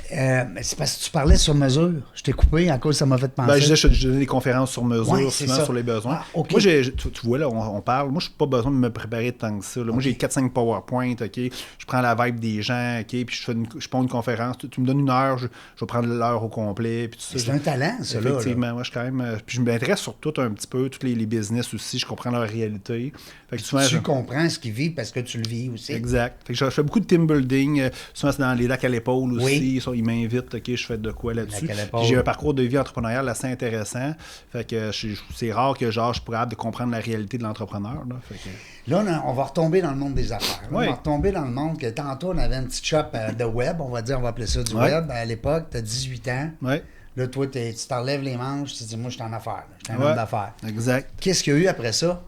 C'est parce que tu parlais sur mesure. Je t'ai coupé à cause ça m'a fait penser. Ben, je donnais des conférences sur mesure, Ouais, c'est souvent ça. sur les besoins. Ah, OK. Moi, tu vois, là, on parle. Moi, je n'ai pas besoin de me préparer tant que ça. Là. Moi, j'ai 4-5 PowerPoint, OK? Je prends la vibe des gens, OK? Puis je prends une conférence. Tu me donnes une heure, je vais prendre l'heure au complet. Puis tout ça. C'est un talent, ça, là. Effectivement, moi, je suis quand même... Puis je m'intéresse sur tout un petit peu, tous les business aussi. Je comprends leur réalité. Fait que souvent, Tu comprends ce qu'ils vivent parce que tu le vis aussi. Exact. Fait que je fais beaucoup de team building. Souvent, c'est dans les lacs à l'épaule aussi. Oui. Ils m'invitent, OK, je fais de quoi là-dessus. Lacs à l'épaule. Puis j'ai un parcours de vie entrepreneurial assez intéressant. Fait que c'est rare que je suis capable de comprendre la réalité de l'entrepreneur. Là. Fait que... Là, on va retomber dans le monde des affaires. Là, Oui. On va retomber dans le monde que tantôt, on avait une petite shop de web, on va dire, on va appeler ça du Ouais. web. À l'époque, tu as 18 ans. Ouais. Là, toi, tu t'enlèves les manches, tu te dis, moi, je suis en affaires. là. Je suis un homme d'affaires. Exact. Qu'est-ce qu'il y a eu après ça?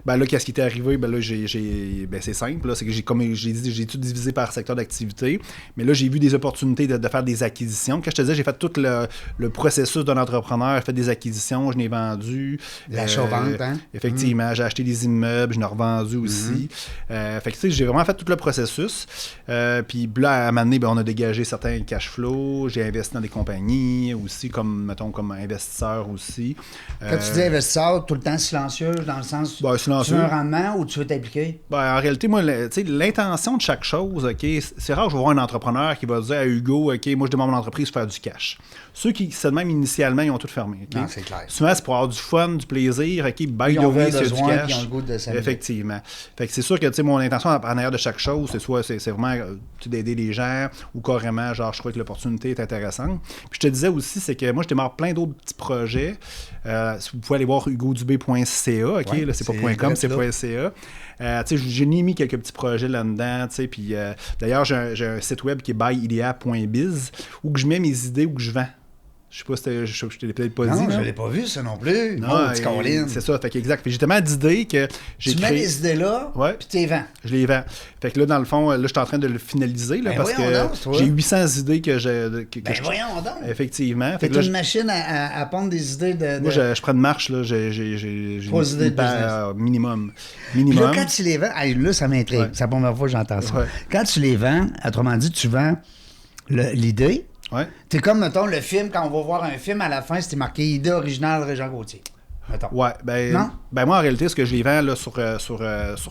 Ben là, qu'est-ce qui est arrivé? Ben là, c'est simple. Là, c'est que comme j'ai dit, j'ai tout divisé par secteur d'activité. Mais là, j'ai vu des opportunités de faire des acquisitions. Quand je te disais, j'ai fait tout le processus d'un entrepreneur, j'ai fait des acquisitions, je n'ai vendu. L'achat-vente, hein? Effectivement, j'ai acheté des immeubles, je n'ai revendu aussi. Fait que tu sais, j'ai vraiment fait tout le processus. Puis là, à un moment donné, ben, on a dégagé certains cash flows. J'ai investi dans des compagnies aussi, comme investisseur aussi. Quand tu dis investisseur, tout le temps silencieux, dans le sens Ben, silencieux. tu veux un rendement ou tu veux t'impliquer? Ben, en réalité, moi, l'intention de chaque chose, OK, c'est rare que je vais voir un entrepreneur qui va dire à Hugo, OK, moi, je demande à mon entreprise de faire du cash. Ceux qui, c'est de même initialement, ils ont tout fermé. OK? Non, c'est clair. Souvent, c'est pour avoir du fun, du plaisir, OK, by Ils the ont way, c'est du besoin, puis cash. ils ont le goût de s'amuser. Effectivement. Fait que c'est sûr que, tu sais, mon intention en arrière de chaque chose, c'est vraiment d'aider les gens ou carrément, genre, je trouvais que l'opportunité est intéressante. Puis je te disais aussi, c'est que moi, je démarre plein d'autres petits projets. Vous pouvez aller voir hugodubé.ca, OK? Ouais, Là, c'est pas c'est .com, c'est là. .ca. Tu sais, j'ai mis quelques petits projets là-dedans, tu sais, puis d'ailleurs, j'ai un site web qui est buyidea.biz où que je mets mes idées, où que je vends. Je sais pas si je te l'ai peut-être pas dit. Non, je mais- l'ai pas vu, ça non plus. Non, Oh, petit Colin. c'est ça, fait que exact. Fait que j'ai tellement d'idées que j'ai Tu mets créé... les idées là, Ouais. puis tu les vends. Je les vends. Fait que là, dans le fond, là, je suis en train de le finaliser, là, Ben parce voyons donc, que toi. j'ai 800 idées que Ben voyons donc. Effectivement. Fait T'es que là, une machine à pondre des idées de... moi, je prends une marche, là, j'ai 3 idées de minimum. Puis Minimum. là, quand tu les vends, hey, là, ça m'intrigue. Ouais. C'est la première fois que j'entends ça. Ouais. Quand tu les vends, autrement dit, tu vends l'idée. Ouais. T'es comme, mettons, le film, quand on va voir un film, à la fin, c'était marqué idée originale Régent Gauthier. Mettons. Ouais, ben. Non? Ben moi, en réalité, ce que je les vends là, sur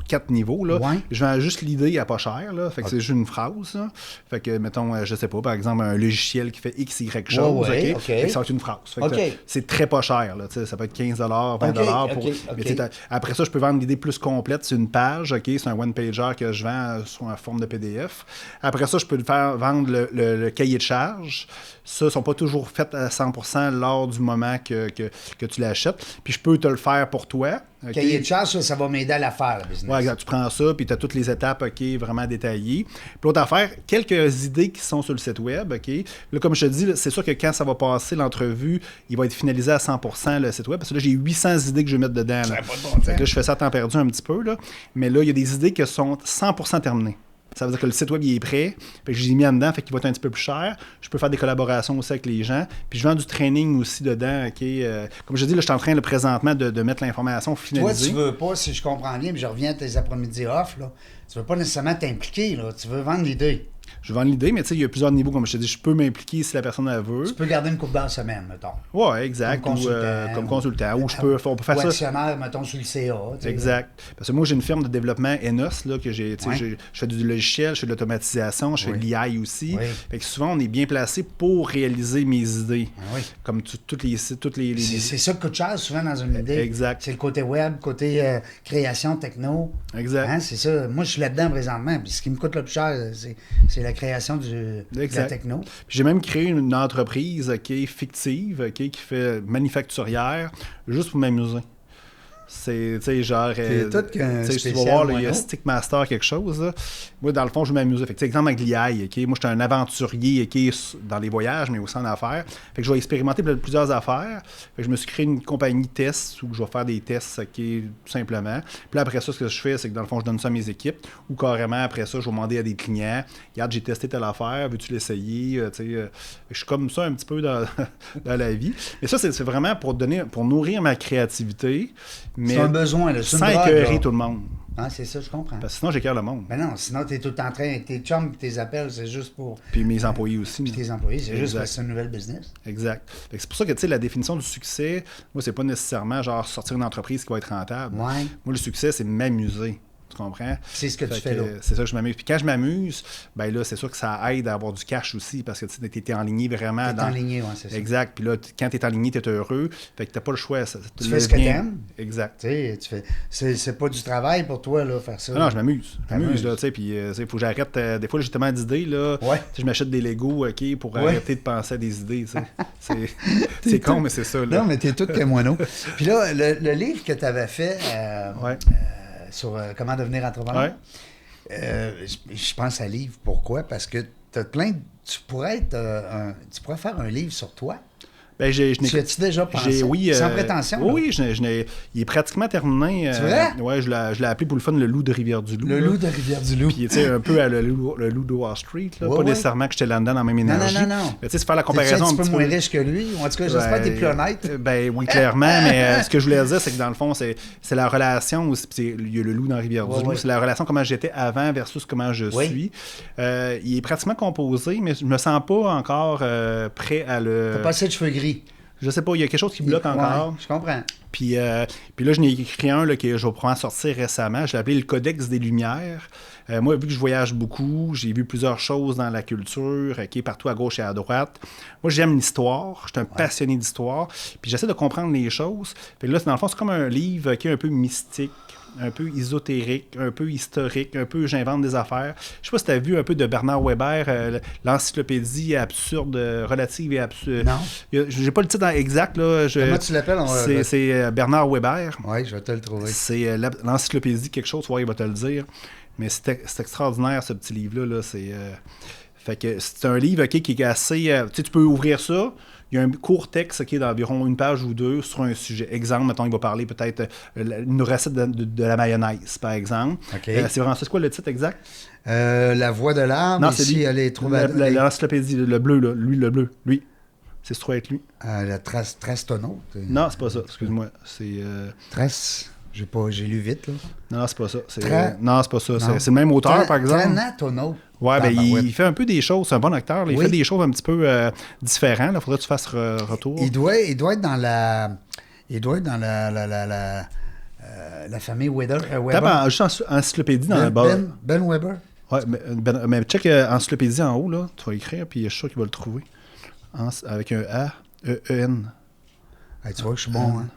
4 niveaux, là, Ouais. je vends juste l'idée à pas cher. Là, fait que c'est juste une phrase. Là. Fait que, mettons, je sais pas, par exemple, un logiciel qui fait X, Y chose, Ouais, OK? OK. Fait que ça va être une phrase. Fait que c'est très pas cher. Là, ça peut être 15 $, 20 $. OK. Mais après ça, je peux vendre l'idée plus complète sur une page. OK? C'est un one-pager que je vends sous une forme de PDF. Après ça, je peux vendre le cahier de charge. Ça, ne sont pas toujours faits à 100% lors du moment que tu l'achètes. Puis je peux te le faire pour toi. Okay? Cahier de charge, ça va m'aider à la faire, le business. Oui, exact. Tu prends ça, puis tu as toutes les étapes, OK, vraiment détaillées. Puis l'autre affaire, quelques idées qui sont sur le site web, OK. Là, comme je te dis, c'est sûr que quand ça va passer l'entrevue, il va être finalisé à 100% le site web, parce que là, j'ai 800 idées que je vais mettre dedans. Là. Fait que là, je fais ça à temps perdu un petit peu, là. Mais là, il y a des idées qui sont 100% terminées. Ça veut dire que le site web, il est prêt. Fait que je l'ai mis en dedans, fait qu'il va être un petit peu plus cher. Je peux faire des collaborations aussi avec les gens. Puis je vends du training aussi dedans. Okay? Comme je dis, là, je suis en train présentement de mettre l'information finalisée. Toi, tu veux pas, si je comprends bien, puis je reviens à tes après-midi off, là, tu veux pas nécessairement t'impliquer, là. Tu veux vendre l'idée. Je vends l'idée, mais tu sais, il y a plusieurs niveaux, comme je te dis. Je peux m'impliquer si la personne la veut. Tu peux garder une coupe d'heure semaine, mettons. Oui, exact. Comme consultant. Ou on peut faire ça. Actionnaire, mettons, sur le CA. Exact. Parce que moi, j'ai une firme de développement Enos, là, que je fais du logiciel, je fais de l'automatisation, je fais de l'IA aussi. Oui. Fait que souvent, on est bien placé pour réaliser mes idées. Oui. Comme toutes les C'est ça qui coûte cher souvent dans une idée. Exact. C'est le côté web, côté création, techno. Exact. Hein, c'est ça. Moi, je suis là-dedans présentement. Puis ce qui me coûte le plus cher, c'est la création de la techno. Puis j'ai même créé une entreprise fictive qui fait manufacturière juste pour m'amuser. C'est, tu sais, genre... C'est tout qu'un spécial, tu vas voir, il y a Stickmaster quelque chose, là. Moi, dans le fond, je m'amuse. Fait que, exemple, avec l'IA, OK? Moi, je suis un aventurier, dans les voyages, mais aussi en affaires. Fait que je vais expérimenter plusieurs affaires. Fait que je me suis créé une compagnie test où je vais faire des tests, OK, tout simplement. Puis là, après ça, ce que je fais, c'est que, dans le fond, je donne ça à mes équipes. Ou carrément, après ça, je vais demander à des clients, regarde, j'ai testé telle affaire, veux-tu l'essayer? Je suis comme ça un petit peu dans la vie. Mais ça, c'est vraiment pour nourrir ma créativité. Mais c'est un besoin, là. Sans écœurer tout le monde. Ah, c'est ça, je comprends. Parce que sinon, j'écœure le monde. Mais non, sinon, t'es tout en train, tes chums et tes appels, c'est juste pour... Puis mes employés aussi. Puis tes employés, c'est juste parce que c'est un nouvel business. Exact. C'est pour ça que, tu sais, la définition du succès, moi, c'est pas nécessairement, genre, sortir une entreprise qui va être rentable. Ouais. Moi, le succès, c'est m'amuser. Tu comprends? C'est ce que tu fais là. C'est ça que je m'amuse. Puis quand je m'amuse, ben là, c'est sûr que ça aide à avoir du cash aussi parce que tu es enligné vraiment. T'es enligné, oui, c'est ça. Exact. Puis là, quand tu es enligné, tu es heureux. Fait que tu n'as pas le choix. Tu fais ce que tu aimes. Exact. Tu fais... C'est pas du travail pour toi, là, faire ça. Non, je m'amuse. Je m'amuse, là, tu sais. Puis il faut que j'arrête. Des fois, j'ai tellement d'idées, là. Ouais. Je m'achète des Legos, OK, pour arrêter de penser à des idées, tu sais. C'est con, mais c'est ça, là. Non, mais t'es tout que moineau. Puis là, le livre que tu avais fait. Sur comment devenir entrepreneur. Ouais. Je pense à livre. Pourquoi? Parce que t'as plein. Tu pourrais faire un livre sur toi. Ben, tu as-tu déjà pensé? Oui, sans prétention? Oui, il est pratiquement terminé. C'est vrai? Oui, je l'ai appelé pour le fun le loup de Rivière-du-Loup. Le loup de Rivière-du-Loup. Puis, tu sais, un peu à le loup de Wall Street. Là. Pas nécessairement que j'étais là-dedans dans la même énergie. Non. Mais tu sais, c'est faire la comparaison un petit peu moins riche que lui. Ou en tout cas, j'espère que t'es plus honnête. Ben oui, clairement. Mais ce que je voulais dire, c'est que dans le fond, c'est la relation aussi. Il y a le loup dans Rivière-du-Loup. C'est la relation comment j'étais avant versus comment je suis. Il est pratiquement composé, mais je me sens pas encore prêt à le... T'as pas assez de cheveux gris. Je sais pas, il y a quelque chose qui bloque encore. Ouais, je comprends. Puis là, je n'ai écrit un là, que je vais probablement sortir récemment. Je l'ai appelé le Codex des Lumières. Moi, vu que je voyage beaucoup, j'ai vu plusieurs choses dans la culture, partout à gauche et à droite. Moi, j'aime l'histoire. Je suis un passionné d'histoire. Puis j'essaie de comprendre les choses. Puis là, dans le fond, c'est comme un livre qui est un peu mystique, un peu ésotérique, un peu historique, un peu j'invente des affaires. Je sais pas si tu as vu un peu de Bernard Weber, l'encyclopédie absurde, relative et absurde. Non. J'ai pas le titre exact. Là. Comment tu l'appelles? C'est Bernard Weber. Oui, je vais te le trouver. C'est l'encyclopédie quelque chose, il va te le dire. Mais c'est extraordinaire, ce petit livre-là. Là. Fait que c'est un livre qui est assez... tu peux ouvrir ça. Il y a un court texte qui est d'environ une page ou deux sur un sujet. Exemple, mettons, il va parler peut-être une recette de la mayonnaise, par exemple. Okay. C'est vraiment ça. C'est quoi le titre exact? La voix de l'âme. Non, ici, c'est lui. Elle est l'encyclopédie, le bleu, là. Le bleu. Lui. C'est trouvé avec lui. La Trastono. Non, c'est pas ça. Excuse-moi. C'est... J'ai lu vite, là. Non, c'est pas ça. Non, c'est pas ça. C'est le même auteur, par exemple. Trastano. Ouais, ben il fait un peu des choses. C'est un bon acteur. Là, il fait des choses un petit peu différentes. Il faudrait que tu fasses retour. Il doit être dans la... Il doit être dans la famille Weber. Tape juste encyclopédie dans le bas. Ben Weber. Ouais, mais check encyclopédie en haut, là. Tu vas écrire, puis je suis sûr qu'il va le trouver. Avec un A, E-N. Hey, tu vois que je suis bon, hein?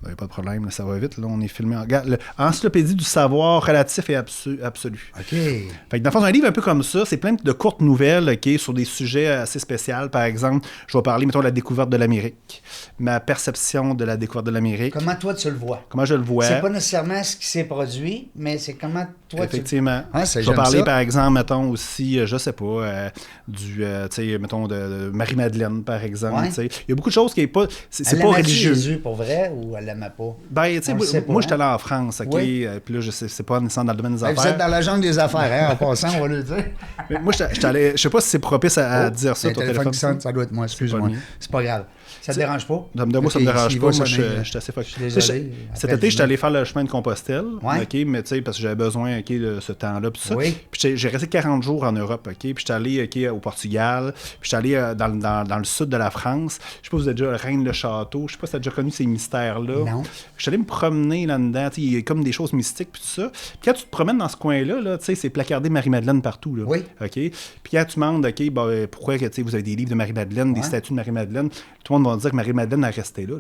Ben, pas de problème, là, ça va vite. Là, on est filmé en... Regarde, Encyclopédie du savoir relatif et absolu. OK. Fait que dans le fond, un livre un peu comme ça, c'est plein de courtes nouvelles, OK, sur des sujets assez spéciaux. Par exemple, je vais parler, mettons, de la découverte de l'Amérique. Ma perception de la découverte de l'Amérique. Comment toi, tu le vois? Comment je le vois. C'est pas nécessairement ce qui s'est produit, mais c'est comment toi, Effectivement. Ah, je vais parler, par exemple, mettons, aussi, je sais pas, tu sais, mettons, de Marie-Madeleine, par exemple. Ouais. Il y a beaucoup de choses qui n'est pas... C'est elle pas religieux. Jésus, pour vrai, ou elle l'aimait pas? Ben, tu sais, moi, j'étais allé en France, OK? Oui. Puis là, je sais, c'est pas nécessairement dans le domaine des affaires. Vous êtes dans la jungle des affaires, hein, en passant, on va le dire. Mais moi, j'étais allé... Je sais pas si c'est propice à dire ça, le ton téléphone téléphone. qui sonne, ça doit être moi, excuse-moi. C'est pas grave. Ça te dérange pas? Moi, ça me dérange pas. Moi, je suis assez focus. Désolé. Cet été, j'étais allé faire le chemin de Compostelle, Ouais. OK? Mais tu sais, parce que j'avais besoin, OK, de ce temps-là, puis ça. Oui. Puis j'ai resté 40 jours en Europe, OK? Puis j'étais allé, OK, au Portugal. Puis j'étais allé dans le sud de la France. Je sais pas si vous avez déjà Rennes-le-Château. Je sais pas si tu as déjà connu ces mystères-là. Non. Je suis allé me promener là-dedans. Tu sais, il y a comme des choses mystiques, puis tout ça. Puis quand tu te promènes dans ce coin-là, là, tu sais, c'est placardé Marie-Madeleine partout, là. Oui. OK? Puis quand tu demandes, OK, ben, pourquoi tu sais, vous avez des livres de Marie-Madeleine, des statues de Marie-Madeleine, tout le monde va dire que Marie-Madeleine est restée là.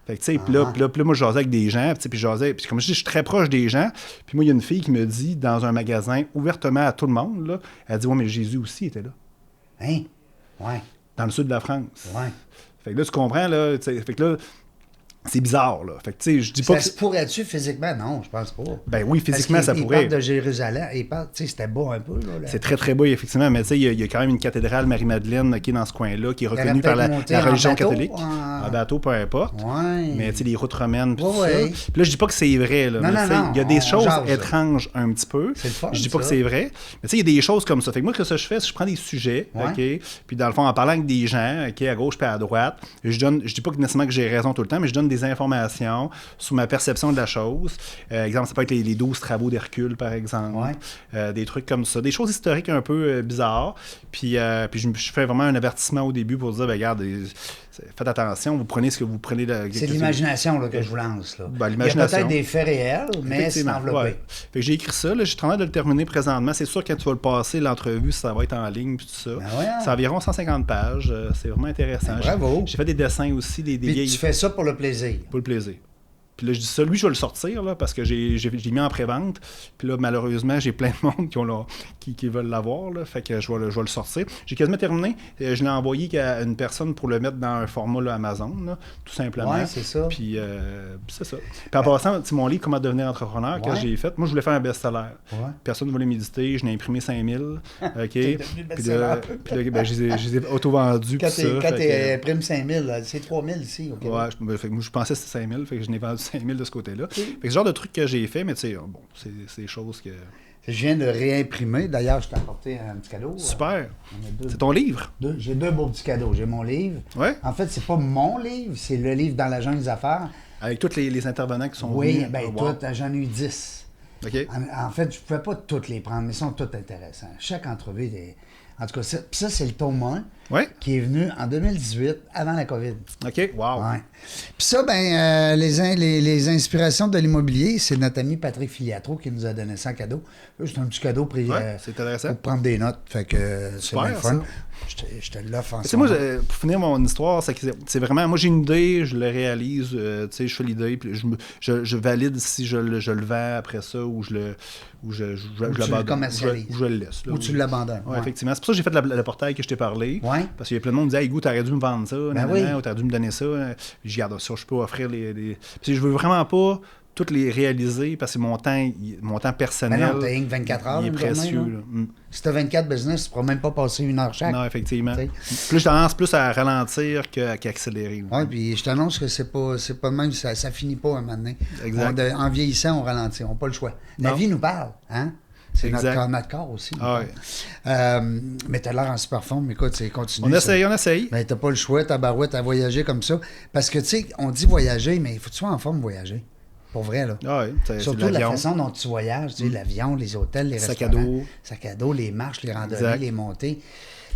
Fait que, tu sais, puis là, moi, je jasais avec des gens, puis puis comme je dis, je suis très proche des gens, puis moi, il y a une fille qui me dit, dans un magasin, ouvertement à tout le monde, là, elle dit, ouais, mais Jésus aussi était là. Hein? Ouais. Dans le sud de la France. Ouais. Fait que là, tu comprends, là, tu sais, fait que là, c'est bizarre, là. Fait que, tu sais, je dis pas Ça se pourrait-tu physiquement? Non, je pense pas. Ben oui, physiquement, Parce ça qu'il pourrait. parle de Jérusalem, il parle, tu sais, c'était beau un peu, là. C'est très, très beau, effectivement. Mais tu sais, il y a quand même une cathédrale Marie-Madeleine qui est dans ce coin-là, qui est reconnue aurait par la peut-être monté religion en bateau, catholique. En bateau, peu importe. Ouais. Mais tu sais, les routes romaines, puis tout Ouais. ça. Puis là, je dis pas que c'est vrai, là. Non, mais non, tu sais, non, il y a des on choses jase. étranges un petit peu. C'est le fun, Je dis pas que ça. c'est vrai. Mais tu sais, il y a des choses comme ça. Fait que moi, ce que je fais, c'est que je prends des sujets, Ouais. OK? Puis dans le fond, en parlant avec des gens, OK, à gauche puis à droite, je dis pas que nécessairement que j'ai raison tout le temps, mais je donne des informations sur ma perception de la chose. Exemple, ça peut être les 12 travaux d'Hercule, par exemple. Ouais. Des trucs comme ça. Des choses historiques un peu bizarres. Puis je fais vraiment un avertissement au début pour dire, ben, regarde, faites attention, vous prenez ce que vous prenez. C'est de l'imagination là, que je vous lance. Là. Ben, il y a l'imagination. peut-être des faits réels, mais c'est Effectivement, enveloppé. ouais. Fait que j'ai écrit ça, là, je suis en train de le terminer présentement. C'est sûr que quand tu vas le passer, l'entrevue, ça va être en ligne, puis tout ça. Ben ouais. C'est environ 150 pages. C'est vraiment intéressant. Ben, bravo. J'ai fait des dessins aussi, des Puis vieilles... tu fais ça pour le plaisir. Pour le plaisir. Puis là, je dis ça, lui, je vais le sortir, là, parce que j'ai mis en pré-vente. Puis là, malheureusement, j'ai plein de monde qui veulent l'avoir, là. Fait que je vais le sortir. J'ai quasiment terminé. Je l'ai envoyé à une personne pour le mettre dans un format là, Amazon, là, tout simplement. Ouais, c'est ça. Puis c'est ça. Puis en passant, mon livre, Comment devenir entrepreneur, que j'ai fait, moi, je voulais faire un best-seller. Ouais. Personne ne voulait méditer. Je n'ai imprimé 5000. OK. T'es devenu le best-seller. Puis là, ben, je les ai auto-vendus. Quand puis tu ça, fait imprimes 5000, là, c'est 3000 ici. OK? ouais, fait que moi, je pensais que c'était 5000, fait que je n'ai vendu 5000 de ce côté-là. Fait que ce genre de trucs que j'ai fait, mais tu sais, bon, c'est des choses que... Je viens de réimprimer. D'ailleurs, je t'ai apporté un petit cadeau. Super. J'en ai deux. C'est ton livre? J'ai deux beaux petits cadeaux. J'ai mon livre. Ouais. En fait, c'est pas mon livre, c'est le livre Dans la jungle des affaires. Avec tous les intervenants qui sont Oui, venus. bien, Wow. j'en ai eu 10. OK. En fait, je ne pouvais pas toutes les prendre, mais ils sont toutes intéressants. Chaque entrevue est... En tout cas, ça, c'est le tome 1 Ouais. qui est venu en 2018, avant la COVID. OK. Wow. Ouais. Puis ça, ben, les inspirations de l'immobilier, c'est notre ami Patrick Filiatro qui nous a donné ça en cadeau. C'est un petit cadeau pris Ouais, c'est intéressant. pour prendre des notes. Fait que c'est Super, bien fun. ça. Je te l'offre en Tu ce sais, moi, moment. pour finir mon histoire, c'est vraiment... Moi, j'ai une idée, je le réalise, tu sais, je fais l'idée, puis je valide si je le vends après ça ou je le commercialises. Ou je le laisse. Là, Ou tu l'abandonnes. Ouais, effectivement. C'est pour ça que j'ai fait le portail que je t'ai parlé. Ouais. Parce qu'il y a plein de monde qui disait, hey, Hugo, t'aurais dû me vendre ça, oui. ou t'aurais dû me donner ça. Je garde ça, je peux offrir les... Puis je veux vraiment pas toutes les réaliser parce que mon temps personnel. Ben non, t'as rien que 24 heures. il est une journée, précieux. là. Là. Mm. Si t'as 24 business, tu pourras même pas passer une heure chaque. Non, effectivement. T'sais. Plus je tendance plus à ralentir qu'accélérer. Oui, puis je t'annonce que c'est pas de même, ça finit pas un moment donné. Exact. En vieillissant, on ralentit, on n'a pas le choix. La Non. vie nous parle, hein? C'est Exact. notre corps aussi. Ah ouais. Mais t'as l'air en super forme, écoute, c'est continu. On essaye. Mais t'as pas le choix, ta barouette, à voyager comme ça. Parce que, tu sais, on dit voyager, mais il faut que tu sois en forme voyager. Pour vrai, là. Ah ouais, c'est Surtout la l'avion. façon dont tu voyages, tu sais, l'avion, les hôtels, les Sac à restaurants. dos. Sac à dos, les marches, les randonnées, Exact. les montées.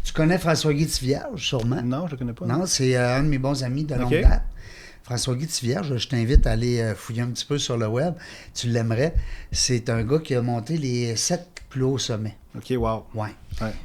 Tu connais François-Guy Tivierge, sûrement? Non, je le connais pas. Non, c'est un de mes bons amis de longue OK. date. François-Guy Tivierge, je t'invite à aller fouiller un petit peu sur le web. Tu l'aimerais. C'est un gars qui a monté les 7 plus hauts sommets. OK, wow. Ouais.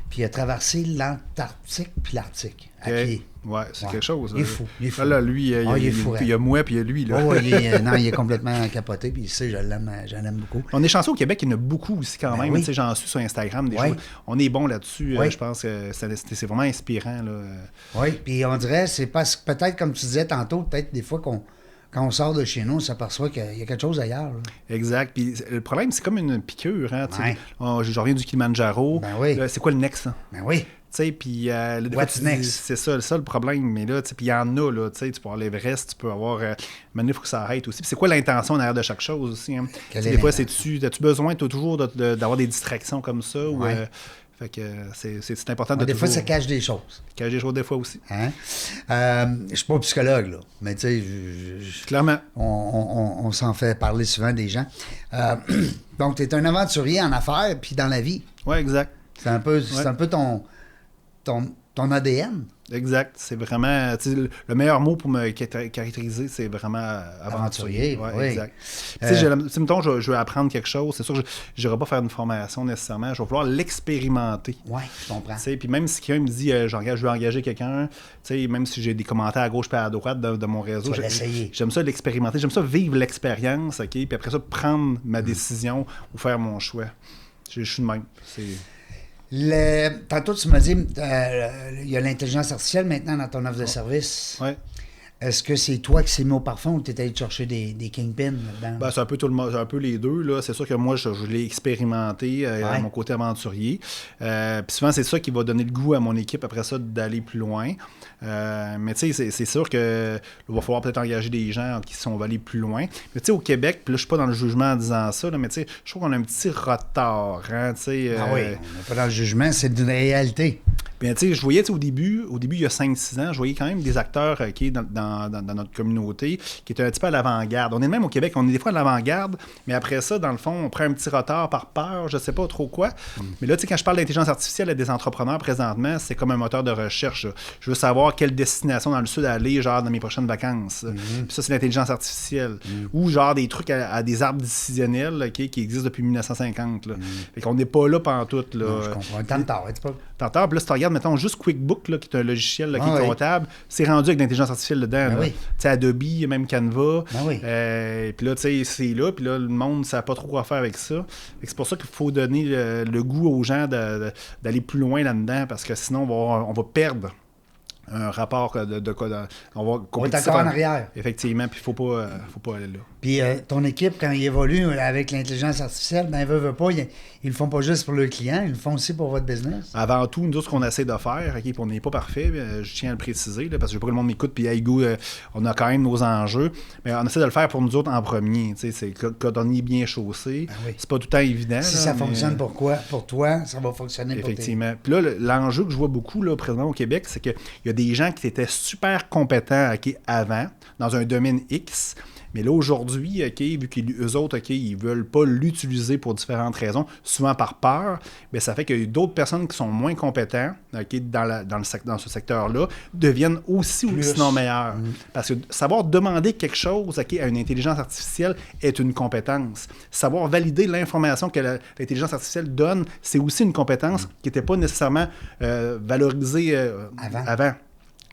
Puis il a traversé l'Antarctique puis l'Arctique à pied. Ouais, c'est quelque chose. Il est fou. Il est fou. Là, lui, il y a moi, puis il y a lui. Là. Oh, il est complètement capoté, puis il sait, je l'aime beaucoup. On est chanceux au Québec, il y en a beaucoup aussi quand même. Oui. J'en suis sur Instagram des choses. On est bon là-dessus. Oui. Je pense que c'est vraiment inspirant. Là. Oui, puis on dirait, c'est parce que peut-être, comme tu disais tantôt, peut-être des fois quand on sort de chez nous, on s'aperçoit qu'il y a quelque chose ailleurs. Là. Exact. Puis le problème, c'est comme une piqûre. Hein, je reviens du Kilimanjaro. Ben oui. Là, c'est quoi le next? Ça? Ben oui. Puis What's next? C'est ça le problème. Mais là, puis il y en a, là, tu peux avoir l'Everest, tu peux avoir. Maintenant, il faut que ça arrête aussi. Puis c'est quoi l'intention derrière de chaque chose aussi? Hein? Des fois, as-tu besoin toujours d'avoir des distractions comme ça? Ouais. Fait que c'est important de des toujours... fois, ça cache des choses. Cache des choses des fois aussi. Hein? Je suis pas psychologue, là, mais tu sais, clairement. On s'en fait parler souvent des gens. Donc, tu es un aventurier en affaires puis dans la vie. Oui, exact. C'est un peu ton ADN. Exact. C'est vraiment... Le meilleur mot pour me caractériser, c'est vraiment aventurier. Ouais, oui, exact. Mettons, je veux apprendre quelque chose. C'est sûr que je n'irai pas faire une formation nécessairement. Je vais vouloir l'expérimenter. Oui, je comprends. Puis même si quelqu'un me dit je veux engager quelqu'un, même si j'ai des commentaires à gauche et à droite de mon réseau, j'aime ça l'expérimenter. J'aime ça vivre l'expérience, OK? Puis après ça, prendre ma décision ou faire mon choix. Je suis de même. Tantôt, tu m'as dit il y a l'intelligence artificielle maintenant dans ton offre de service. Oui. Est-ce que c'est toi qui s'est mis au parfum ou tu es allé chercher des kingpins là-dedans? Ben, c'est un peu un peu les deux. Là. C'est sûr que moi, je l'ai expérimenté à mon côté aventurier. Puis souvent, c'est ça qui va donner le goût à mon équipe après ça d'aller plus loin. Mais tu sais, c'est sûr qu'il va falloir peut-être engager des gens qui sont allés plus loin. Mais tu sais, au Québec, puis là, je suis pas dans le jugement en disant ça, là, mais tu sais, je trouve qu'on a un petit retard. Hein, oui, on n'est pas dans le jugement, c'est une réalité. Bien, tu sais, je voyais, au début, il y a 5-6 ans, je voyais quand même des acteurs dans notre communauté qui étaient un petit peu à l'avant-garde. On est même au Québec, on est des fois à l'avant-garde, mais après ça, dans le fond, on prend un petit retard par peur, je sais pas trop quoi. Mais là, tu sais, quand je parle d'intelligence artificielle à des entrepreneurs présentement, c'est comme un moteur de recherche. Je veux savoir quelle destination dans le sud aller, genre, dans mes prochaines vacances. Puis ça, c'est l'intelligence artificielle. Ou genre des trucs à des arbres décisionnels qui existent depuis 1950. Là. Fait qu'on n'est pas là pantoute. Là. Non, je comprends. Tantôt, puis là, si tu regardes, mettons, juste QuickBook, là, qui est un logiciel qui est comptable, c'est rendu avec l'intelligence artificielle dedans. Tu sais, Adobe, même Canva. Puis là, tu sais, c'est là. Puis là, le monde ne sait pas trop quoi faire avec ça. C'est pour ça qu'il faut donner le goût aux gens d'aller plus loin là-dedans, parce que sinon, on va perdre un rapport on va être encore en arrière. Effectivement, puis il ne faut pas aller là. Puis ton équipe, quand il évolue avec l'intelligence artificielle, ben veut pas, ils le font pas juste pour le client, ils le font aussi pour votre business. Avant tout, nous, ce qu'on essaie de faire, puis on n'est pas parfait, je tiens à le préciser, là, parce que je veux pas que le monde m'écoute, puis hey, go, on a quand même nos enjeux, mais on essaie de le faire pour nous autres en premier. C'est quand on est bien chaussé, c'est pas tout le temps évident. Si ça fonctionne pour toi, ça va fonctionner pour toi. Effectivement. Puis là, l'enjeu que je vois beaucoup là, présentement au Québec, c'est qu'il y a des gens qui étaient super compétents avant, dans un domaine X. Mais là, aujourd'hui, vu qu'eux autres, ils ne veulent pas l'utiliser pour différentes raisons, souvent par peur, bien, ça fait que d'autres personnes qui sont moins compétentes dans ce secteur-là deviennent aussi ou sinon meilleurs. Parce que savoir demander quelque chose à une intelligence artificielle est une compétence. Savoir valider l'information que l'intelligence artificielle donne, c'est aussi une compétence qui n'était pas nécessairement valorisée avant.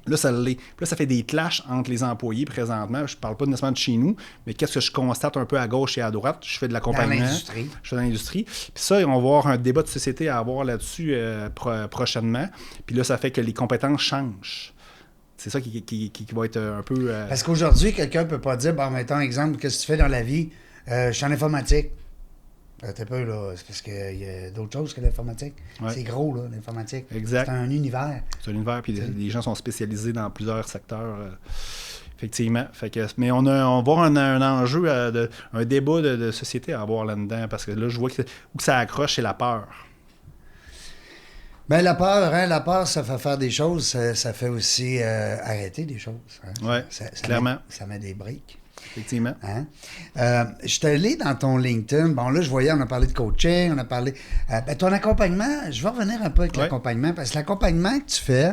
Là, ça l'est. Puis là, ça fait des clashs entre les employés présentement. Je parle pas nécessairement de chez nous, mais qu'est-ce que je constate un peu à gauche et à droite? Je fais de l'accompagnement. Je fais dans l'industrie. Puis ça, on va avoir un débat de société à avoir là-dessus prochainement. Puis là, ça fait que les compétences changent. C'est ça qui va être un peu... Parce qu'aujourd'hui, quelqu'un ne peut pas dire, bon, mettons exemple, qu'est-ce que tu fais dans la vie? Je suis en informatique. T'es peu, là. C'est parce qu'il y a d'autres choses que l'informatique. Ouais. C'est gros, là, l'informatique. Exact. C'est un univers. C'est un univers, puis les gens sont spécialisés dans plusieurs secteurs. Effectivement. Mais on va avoir un enjeu, un débat de société à avoir là-dedans, parce que là, je vois que où ça accroche, c'est la peur. Bien, la peur, ça fait faire des choses, ça fait aussi arrêter des choses. Hein? Oui, clairement. Ça met des briques. Effectivement. Hein? Je suis allé dans ton LinkedIn. Bon, là, je voyais, on a parlé de coaching, on a parlé... ton accompagnement, je vais revenir un peu avec l'accompagnement, parce que l'accompagnement que tu fais,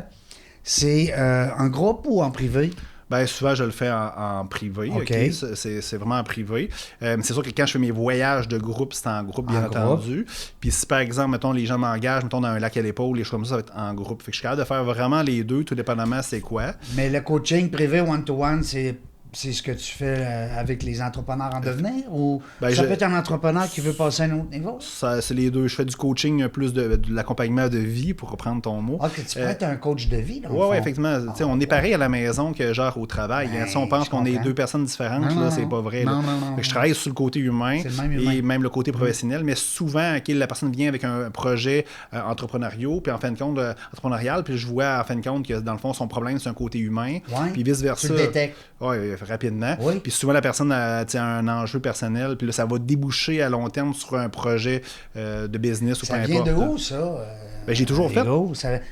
c'est en groupe ou en privé? Bien, souvent, je le fais en privé. OK. Okay? C'est vraiment en privé. C'est sûr que quand je fais mes voyages de groupe, c'est en groupe, bien entendu. Puis si, par exemple, mettons, les gens m'engagent, mettons, dans un lac à l'épaule, les choses comme ça va être en groupe. Fait que je suis capable de faire vraiment les deux, tout dépendamment c'est quoi. Mais le coaching privé one-to-one, c'est ce que tu fais avec les entrepreneurs en devenir ou peut être un entrepreneur qui veut passer à un autre niveau? C'est les deux. Je fais du coaching plus de l'accompagnement de vie, pour reprendre ton mot. Ah, que tu peux être un coach de vie, Oui, effectivement. On est pareil à la maison que genre au travail. Si on pense qu'on est deux personnes différentes, là, c'est pas vrai. Non. Je travaille sur le côté humain et même le côté professionnel, mais souvent, la personne vient avec un projet entrepreneurial, puis en fin de compte, entrepreneurial, puis je vois en fin de compte que dans le fond, son problème, c'est un côté humain, puis vice-versa. Tu le détectes. Oui, rapidement. Oui. Puis souvent, la personne a un enjeu personnel, puis là, ça va déboucher à long terme sur un projet de business ou peu importe. Ça vient de où, ça? J'ai toujours fait.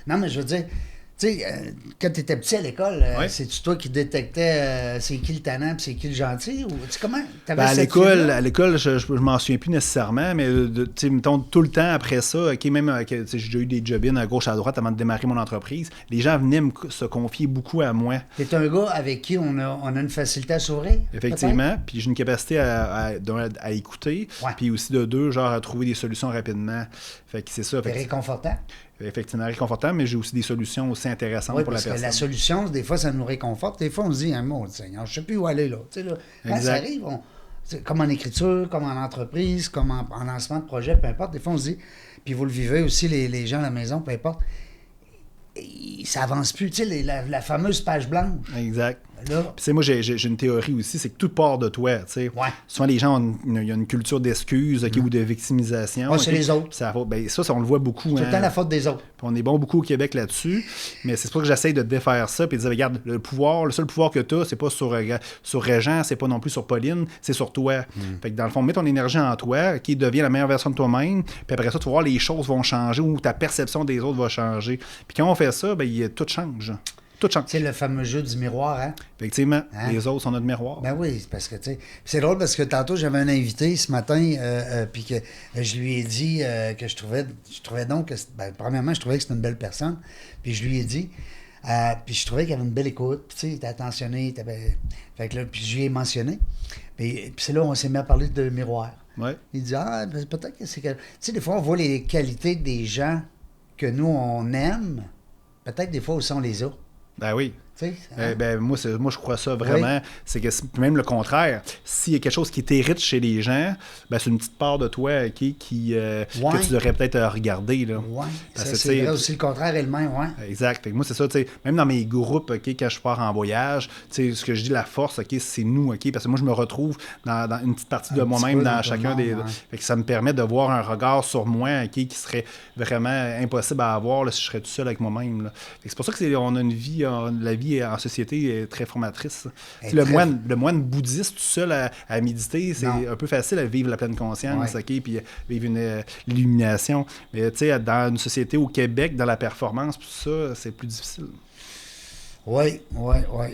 Non, mais je veux dire, tu sais, quand tu étais petit à l'école, c'est-tu toi qui détectais c'est qui le tannant et c'est qui le gentil? Ou comment t'avais à l'école, je m'en souviens plus nécessairement, mais mettons, tout le temps après ça, même j'ai déjà eu des job-ins à gauche à droite avant de démarrer mon entreprise, les gens venaient se confier beaucoup à moi. T'es un gars avec qui on a une facilité à s'ouvrir? Effectivement, puis j'ai une capacité à écouter, puis aussi de deux, genre à trouver des solutions rapidement. Fait que c'est ça. C'est réconfortant. Effectivement, réconfortant, mais j'ai aussi des solutions aussi intéressantes pour la personne. Parce que la solution, des fois, ça nous réconforte. Des fois, on se dit, un mot, Seigneur, je ne sais plus où aller là. Quand ça arrive, comme en écriture, comme en entreprise, comme en lancement de projet, peu importe, des fois, on se dit, puis vous le vivez aussi, les gens à la maison, peu importe, ça avance plus. Tu sais, la fameuse page blanche. Exact. Puis moi, j'ai une théorie aussi, c'est que tout part de toi. Souvent, les gens il y a une culture d'excuses ou de victimisation. C'est les autres. Ça, on le voit beaucoup. C'est tout le temps la faute des autres. Puis on est beaucoup au Québec là-dessus. Mais c'est pour ça que j'essaye de défaire ça et de dire, regarde, le seul pouvoir que tu as, c'est pas sur Régent, c'est pas non plus sur Pauline, c'est sur toi. Fait que dans le fond, mets ton énergie en toi, qui devient la meilleure version de toi-même. Puis après ça, tu vas voir, les choses vont changer ou ta perception des autres va changer. Puis quand on fait ça, tout change. C'est le fameux jeu du miroir, hein? Effectivement, les autres sont notre miroir. Ben oui, parce que, tu sais, c'est drôle parce que tantôt, j'avais un invité ce matin, puis que je lui ai dit que je trouvais donc, que, premièrement, je trouvais que c'était une belle personne, puis je lui ai dit, puis je trouvais qu'il avait une belle écoute, puis tu sais, il était attentionné, fait que là, puis je lui ai mentionné, puis c'est là où on s'est mis à parler de miroir. Ouais. Il dit, peut-être que c'est... Tu sais, des fois, on voit les qualités des gens que nous, on aime, peut-être des fois aussi, on les a. Ben oui. Moi, je crois ça vraiment. Oui. C'est que même le contraire, s'il y a quelque chose qui t'irrite chez les gens, c'est une petite part de toi que tu devrais peut-être regarder. Oui, c'est vrai aussi le contraire est le même. Exact. Moi, c'est ça. Même dans mes groupes, quand je pars en voyage, ce que je dis, la force, c'est nous. Parce que moi, je me retrouve dans une petite partie de moi-même dans chacun des... Fait que ça me permet de voir un regard sur moi qui serait vraiment impossible à avoir là, si je serais tout seul avec moi-même. C'est pour ça qu'on a une vie, la vie en société est très formatrice. Le moine bouddhiste tout seul à méditer, c'est un peu facile à vivre la pleine conscience, puis vivre l'illumination. Mais dans une société au Québec, dans la performance, tout ça, c'est plus difficile. Oui.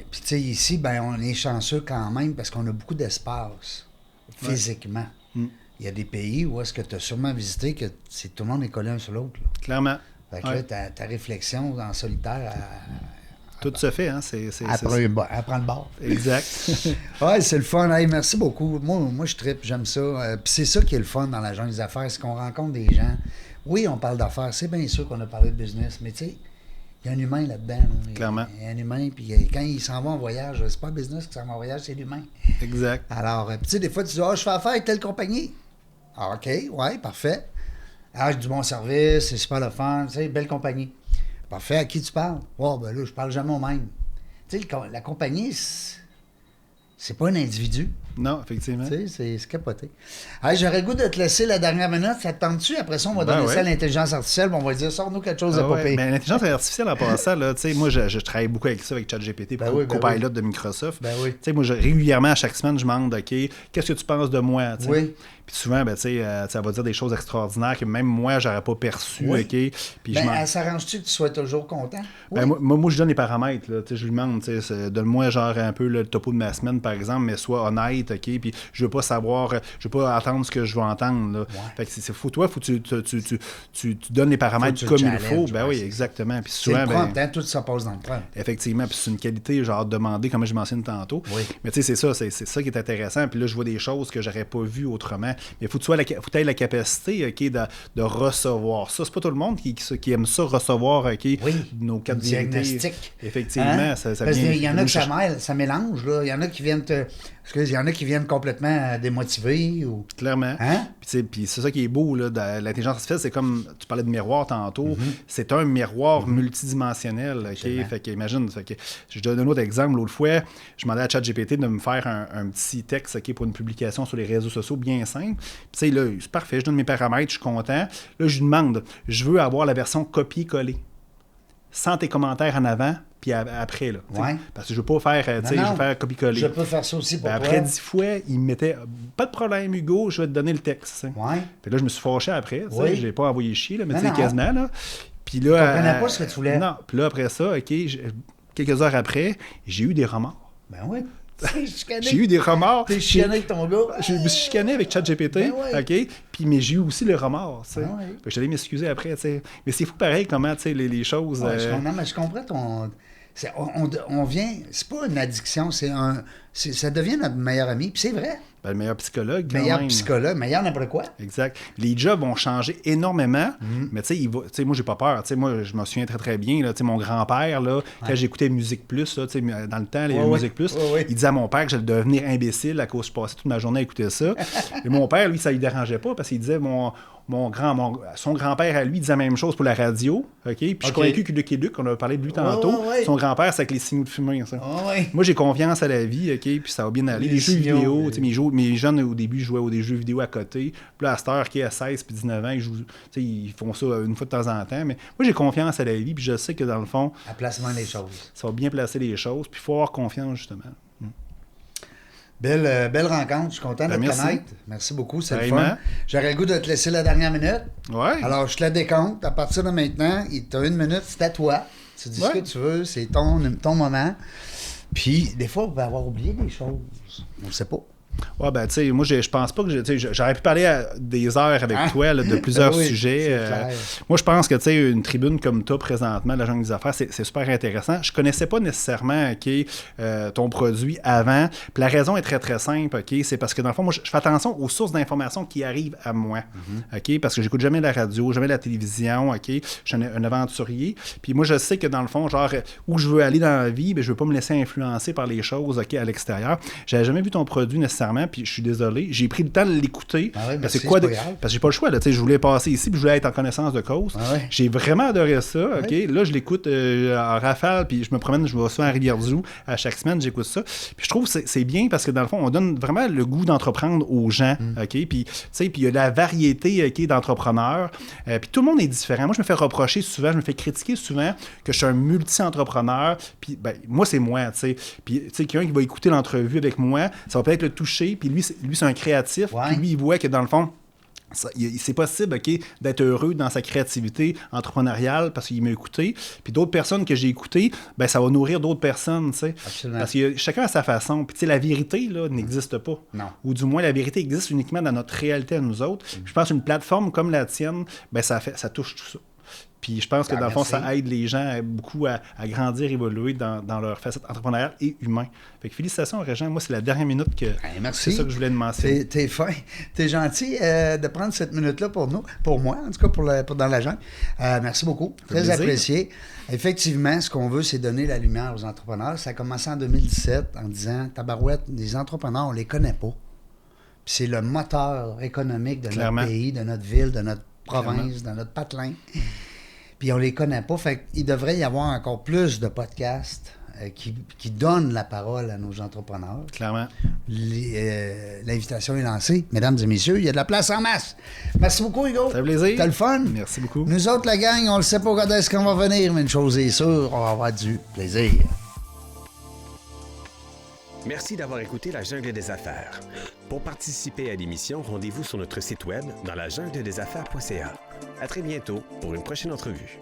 Puis tu sais, ici, on est chanceux quand même parce qu'on a beaucoup d'espace physiquement. Il y a des pays où est-ce que tu as sûrement visité que tout le monde est collé un sur l'autre. Là. Clairement. Fait que là, ta réflexion en solitaire... Tout se fait, hein? Elle prend le bord. Exact. Oui, c'est le fun. Hey, merci beaucoup. Moi, je trippe, j'aime ça. Puis c'est ça qui est le fun dans la jungle des affaires, c'est qu'on rencontre des gens. Oui, on parle d'affaires. C'est bien sûr qu'on a parlé de business, mais tu sais, il y a un humain là-dedans. Là. Clairement. Il y a un humain, puis quand il s'en va en voyage, c'est pas le business qui s'en va en voyage, c'est l'humain. Exact. Alors, tu sais, des fois, tu dis, je fais affaire avec telle compagnie. Ah, OK, ouais, parfait. J'ai du bon service, c'est super le fun, tu sais, belle compagnie. Parfait, à qui tu parles? Là, je parle jamais au même. Tu sais, la compagnie, c'est pas un individu. Non, effectivement. Tu sais, c'est capoté. J'aurais le goût de te laisser la dernière minute. Ça te tente-tu? Après ça, on va donner ça à l'intelligence artificielle. On va dire, sors-nous quelque chose de pas pire. L'intelligence artificielle, en passant, là, moi, je travaille beaucoup avec ça, avec ChatGPT, Copilot de Microsoft. Moi, régulièrement, à chaque semaine, je demande, OK, qu'est-ce que tu penses de moi? Oui. Puis souvent, ça va dire des choses extraordinaires que même moi, j'aurais pas perçues. Oui. OK? Puis elle s'arrange-tu que tu sois toujours content? Oui. Moi, je donne les paramètres. Là, je lui demande, donne-moi genre un peu le topo de ma semaine, par exemple, mais sois honnête. tête, OK? Puis je veux pas savoir, je veux pas entendre ce que je veux entendre, là. Fait que faut que tu donnes les paramètres comme il faut. Ben oui, exactement. Puis souvent, c'est le prompt, tout ça passe dans le prompt. Effectivement, puis c'est une qualité, genre, demandée, comme je mentionne tantôt. Oui. Mais tu sais, c'est ça qui est intéressant. Puis là, je vois des choses que j'aurais pas vues autrement. Mais faut que tu aies la capacité, OK, de recevoir ça. C'est pas tout le monde qui aime ça, recevoir, OK, nos quatre diagnostics. Effectivement, ça Parce vient... qu'il y en a que ça mélange, là. Il y en a qui viennent il y en a qui viennent complètement démotivés. Ou... Clairement. Hein? Puis c'est ça qui est beau, là, de l'intelligence artificielle, c'est comme, tu parlais de miroir tantôt, c'est un miroir multidimensionnel, OK? Fait que, imagine, je donne un autre exemple. L'autre fois, je demandais à ChatGPT de me faire un petit texte, OK, pour une publication sur les réseaux sociaux bien simple. Puis tu sais, là, c'est parfait, je donne mes paramètres, je suis content. Là, je lui demande, je veux avoir la version copier-coller, sans tes commentaires en avant, puis après, là. Parce que je veux pas faire, je veux faire copier-coller. Je peux faire ça aussi pour toi. Après 10 fois, il me mettait, pas de problème, Hugo, je vais te donner le texte. Puis là, je me suis fâché après. Je l'ai pas envoyé chier, là, mais tu sais, quasiment, là. Puis là, tu comprenais pas ce que tu voulais. Non. Puis là, après ça, OK, quelques heures après, j'ai eu des remords. Ben oui. J'ai eu des remords. T'es chicané avec ton gars. Je me suis chicané avec ChatGPT, OK? Puis, mais j'ai eu aussi le remords, tu sais. Je suis allé m'excuser après, tu sais. Mais c'est fou pareil comment, tu sais, les choses... je comprends ton... On vient... C'est pas une addiction, ça devient notre meilleur ami, puis c'est vrai. Le meilleur psychologue, meilleur n'importe quoi. Exact. Les jobs ont changé énormément, mais tu sais, moi, j'ai pas peur. Tu sais, moi, je me souviens très, très bien, là, tu sais, mon grand-père, là, quand j'écoutais Musique Plus, là, tu sais, dans le temps, les Musique Plus, il disait à mon père que j'allais devenir imbécile à cause que je passais toute ma journée à écouter ça. Et mon père, lui, ça lui dérangeait pas parce qu'il disait, son grand-père à lui disait la même chose pour la radio, OK? Puis je suis convaincu que Lucky Luke, on a parlé de lui tantôt, son grand-père, c'est avec les signaux de fumée, ça. Moi, j'ai confiance à la vie, OK? Puis ça va bien aller. Les jeux vidéo, tu sais, mes jeunes, au début, jouaient aux des jeux vidéo à côté. Puis là, à cette heure, qui est à 16 puis 19 ans, ils font ça une fois de temps en temps. Mais moi, j'ai confiance à la vie, puis je sais que dans le fond... À placement des choses. Ça va bien placer les choses, puis il faut avoir confiance, justement. Belle rencontre, je suis content de te connaître. Merci beaucoup, c'est le fun. J'aurais le goût de te laisser la dernière minute. Ouais. Alors, je te la décompte. À partir de maintenant, tu as 1 minute, c'est à toi. Tu dis ce que tu veux, c'est ton moment. Puis, des fois, on peut avoir oublié des choses. On ne sait pas. Ouais, ben, tu sais, moi, je pense pas que j'aurais pu parler des heures avec toi là, de plusieurs sujets. Moi, je pense que, tu sais, une tribune comme toi, présentement, la Jungle des affaires, c'est super intéressant. Je connaissais pas nécessairement, OK, ton produit avant. Puis la raison est très, très simple, OK, c'est parce que, dans le fond, moi, je fais attention aux sources d'informations qui arrivent à moi, OK, parce que j'écoute jamais la radio, jamais la télévision, OK, je suis un aventurier. Puis moi, je sais que, dans le fond, genre, où je veux aller dans la vie, ben, je veux pas me laisser influencer par les choses, OK, à l'extérieur. J'avais jamais vu ton produit nécessairement, puis je suis désolé. J'ai pris le temps de l'écouter. Parce que j'ai pas le choix. Là, je voulais passer ici, puis je voulais être en connaissance de cause. J'ai vraiment adoré ça. OK? Là, je l'écoute en rafale, puis je me promène, je vais souvent à Rivière-du-Loup. À chaque semaine, j'écoute ça. Puis je trouve que c'est bien parce que, dans le fond, on donne vraiment le goût d'entreprendre aux gens. OK? Puis il y a la variété d'entrepreneurs. Puis tout le monde est différent. Moi, je me fais reprocher souvent, je me fais critiquer souvent que je suis un multi-entrepreneur. Puis moi, c'est moi. Puis quelqu'un qui va écouter l'entrevue avec moi, ça va peut-être le toucher. Puis lui, c'est un créatif. Puis lui, il voit que dans le fond, c'est possible, OK, d'être heureux dans sa créativité entrepreneuriale parce qu'il m'a écouté. Puis d'autres personnes que j'ai écoutées, ben ça va nourrir d'autres personnes, tu sais. Parce que chacun a sa façon. Puis tu sais, la vérité, là, n'existe pas. Non. Ou du moins, la vérité existe uniquement dans notre réalité à nous autres. Je pense qu'une plateforme comme la tienne, ben ça touche tout ça. Puis je pense que dans le fond, ça aide les gens beaucoup à grandir, évoluer dans leur facette entrepreneuriale et humain. Fait que félicitations, Régent. Moi, c'est la dernière minute que c'est ça que je voulais te mentionner. T'es fin. T'es gentil de prendre cette minute-là pour nous, pour moi, en tout cas pour dans la jungle. Merci beaucoup. Très apprécié. Effectivement, ce qu'on veut, c'est donner la lumière aux entrepreneurs. Ça a commencé en 2017 en disant, tabarouette, les entrepreneurs, on les connaît pas. Puis c'est le moteur économique de notre pays, de notre ville, de notre province, de notre patelin. Puis on les connaît pas. Fait qu'il devrait y avoir encore plus de podcasts qui donnent la parole à nos entrepreneurs. Clairement. L'invitation est lancée. Mesdames et messieurs, il y a de la place en masse. Merci beaucoup, Hugo. Ça fait plaisir. T'as le fun? Merci beaucoup. Nous autres, la gang, on ne sait pas quand est-ce qu'on va venir, mais une chose est sûre, on va avoir du plaisir. Merci d'avoir écouté La Jungle des Affaires. Pour participer à l'émission, rendez-vous sur notre site web dans lajungledesaffaires.ca. À très bientôt pour une prochaine entrevue.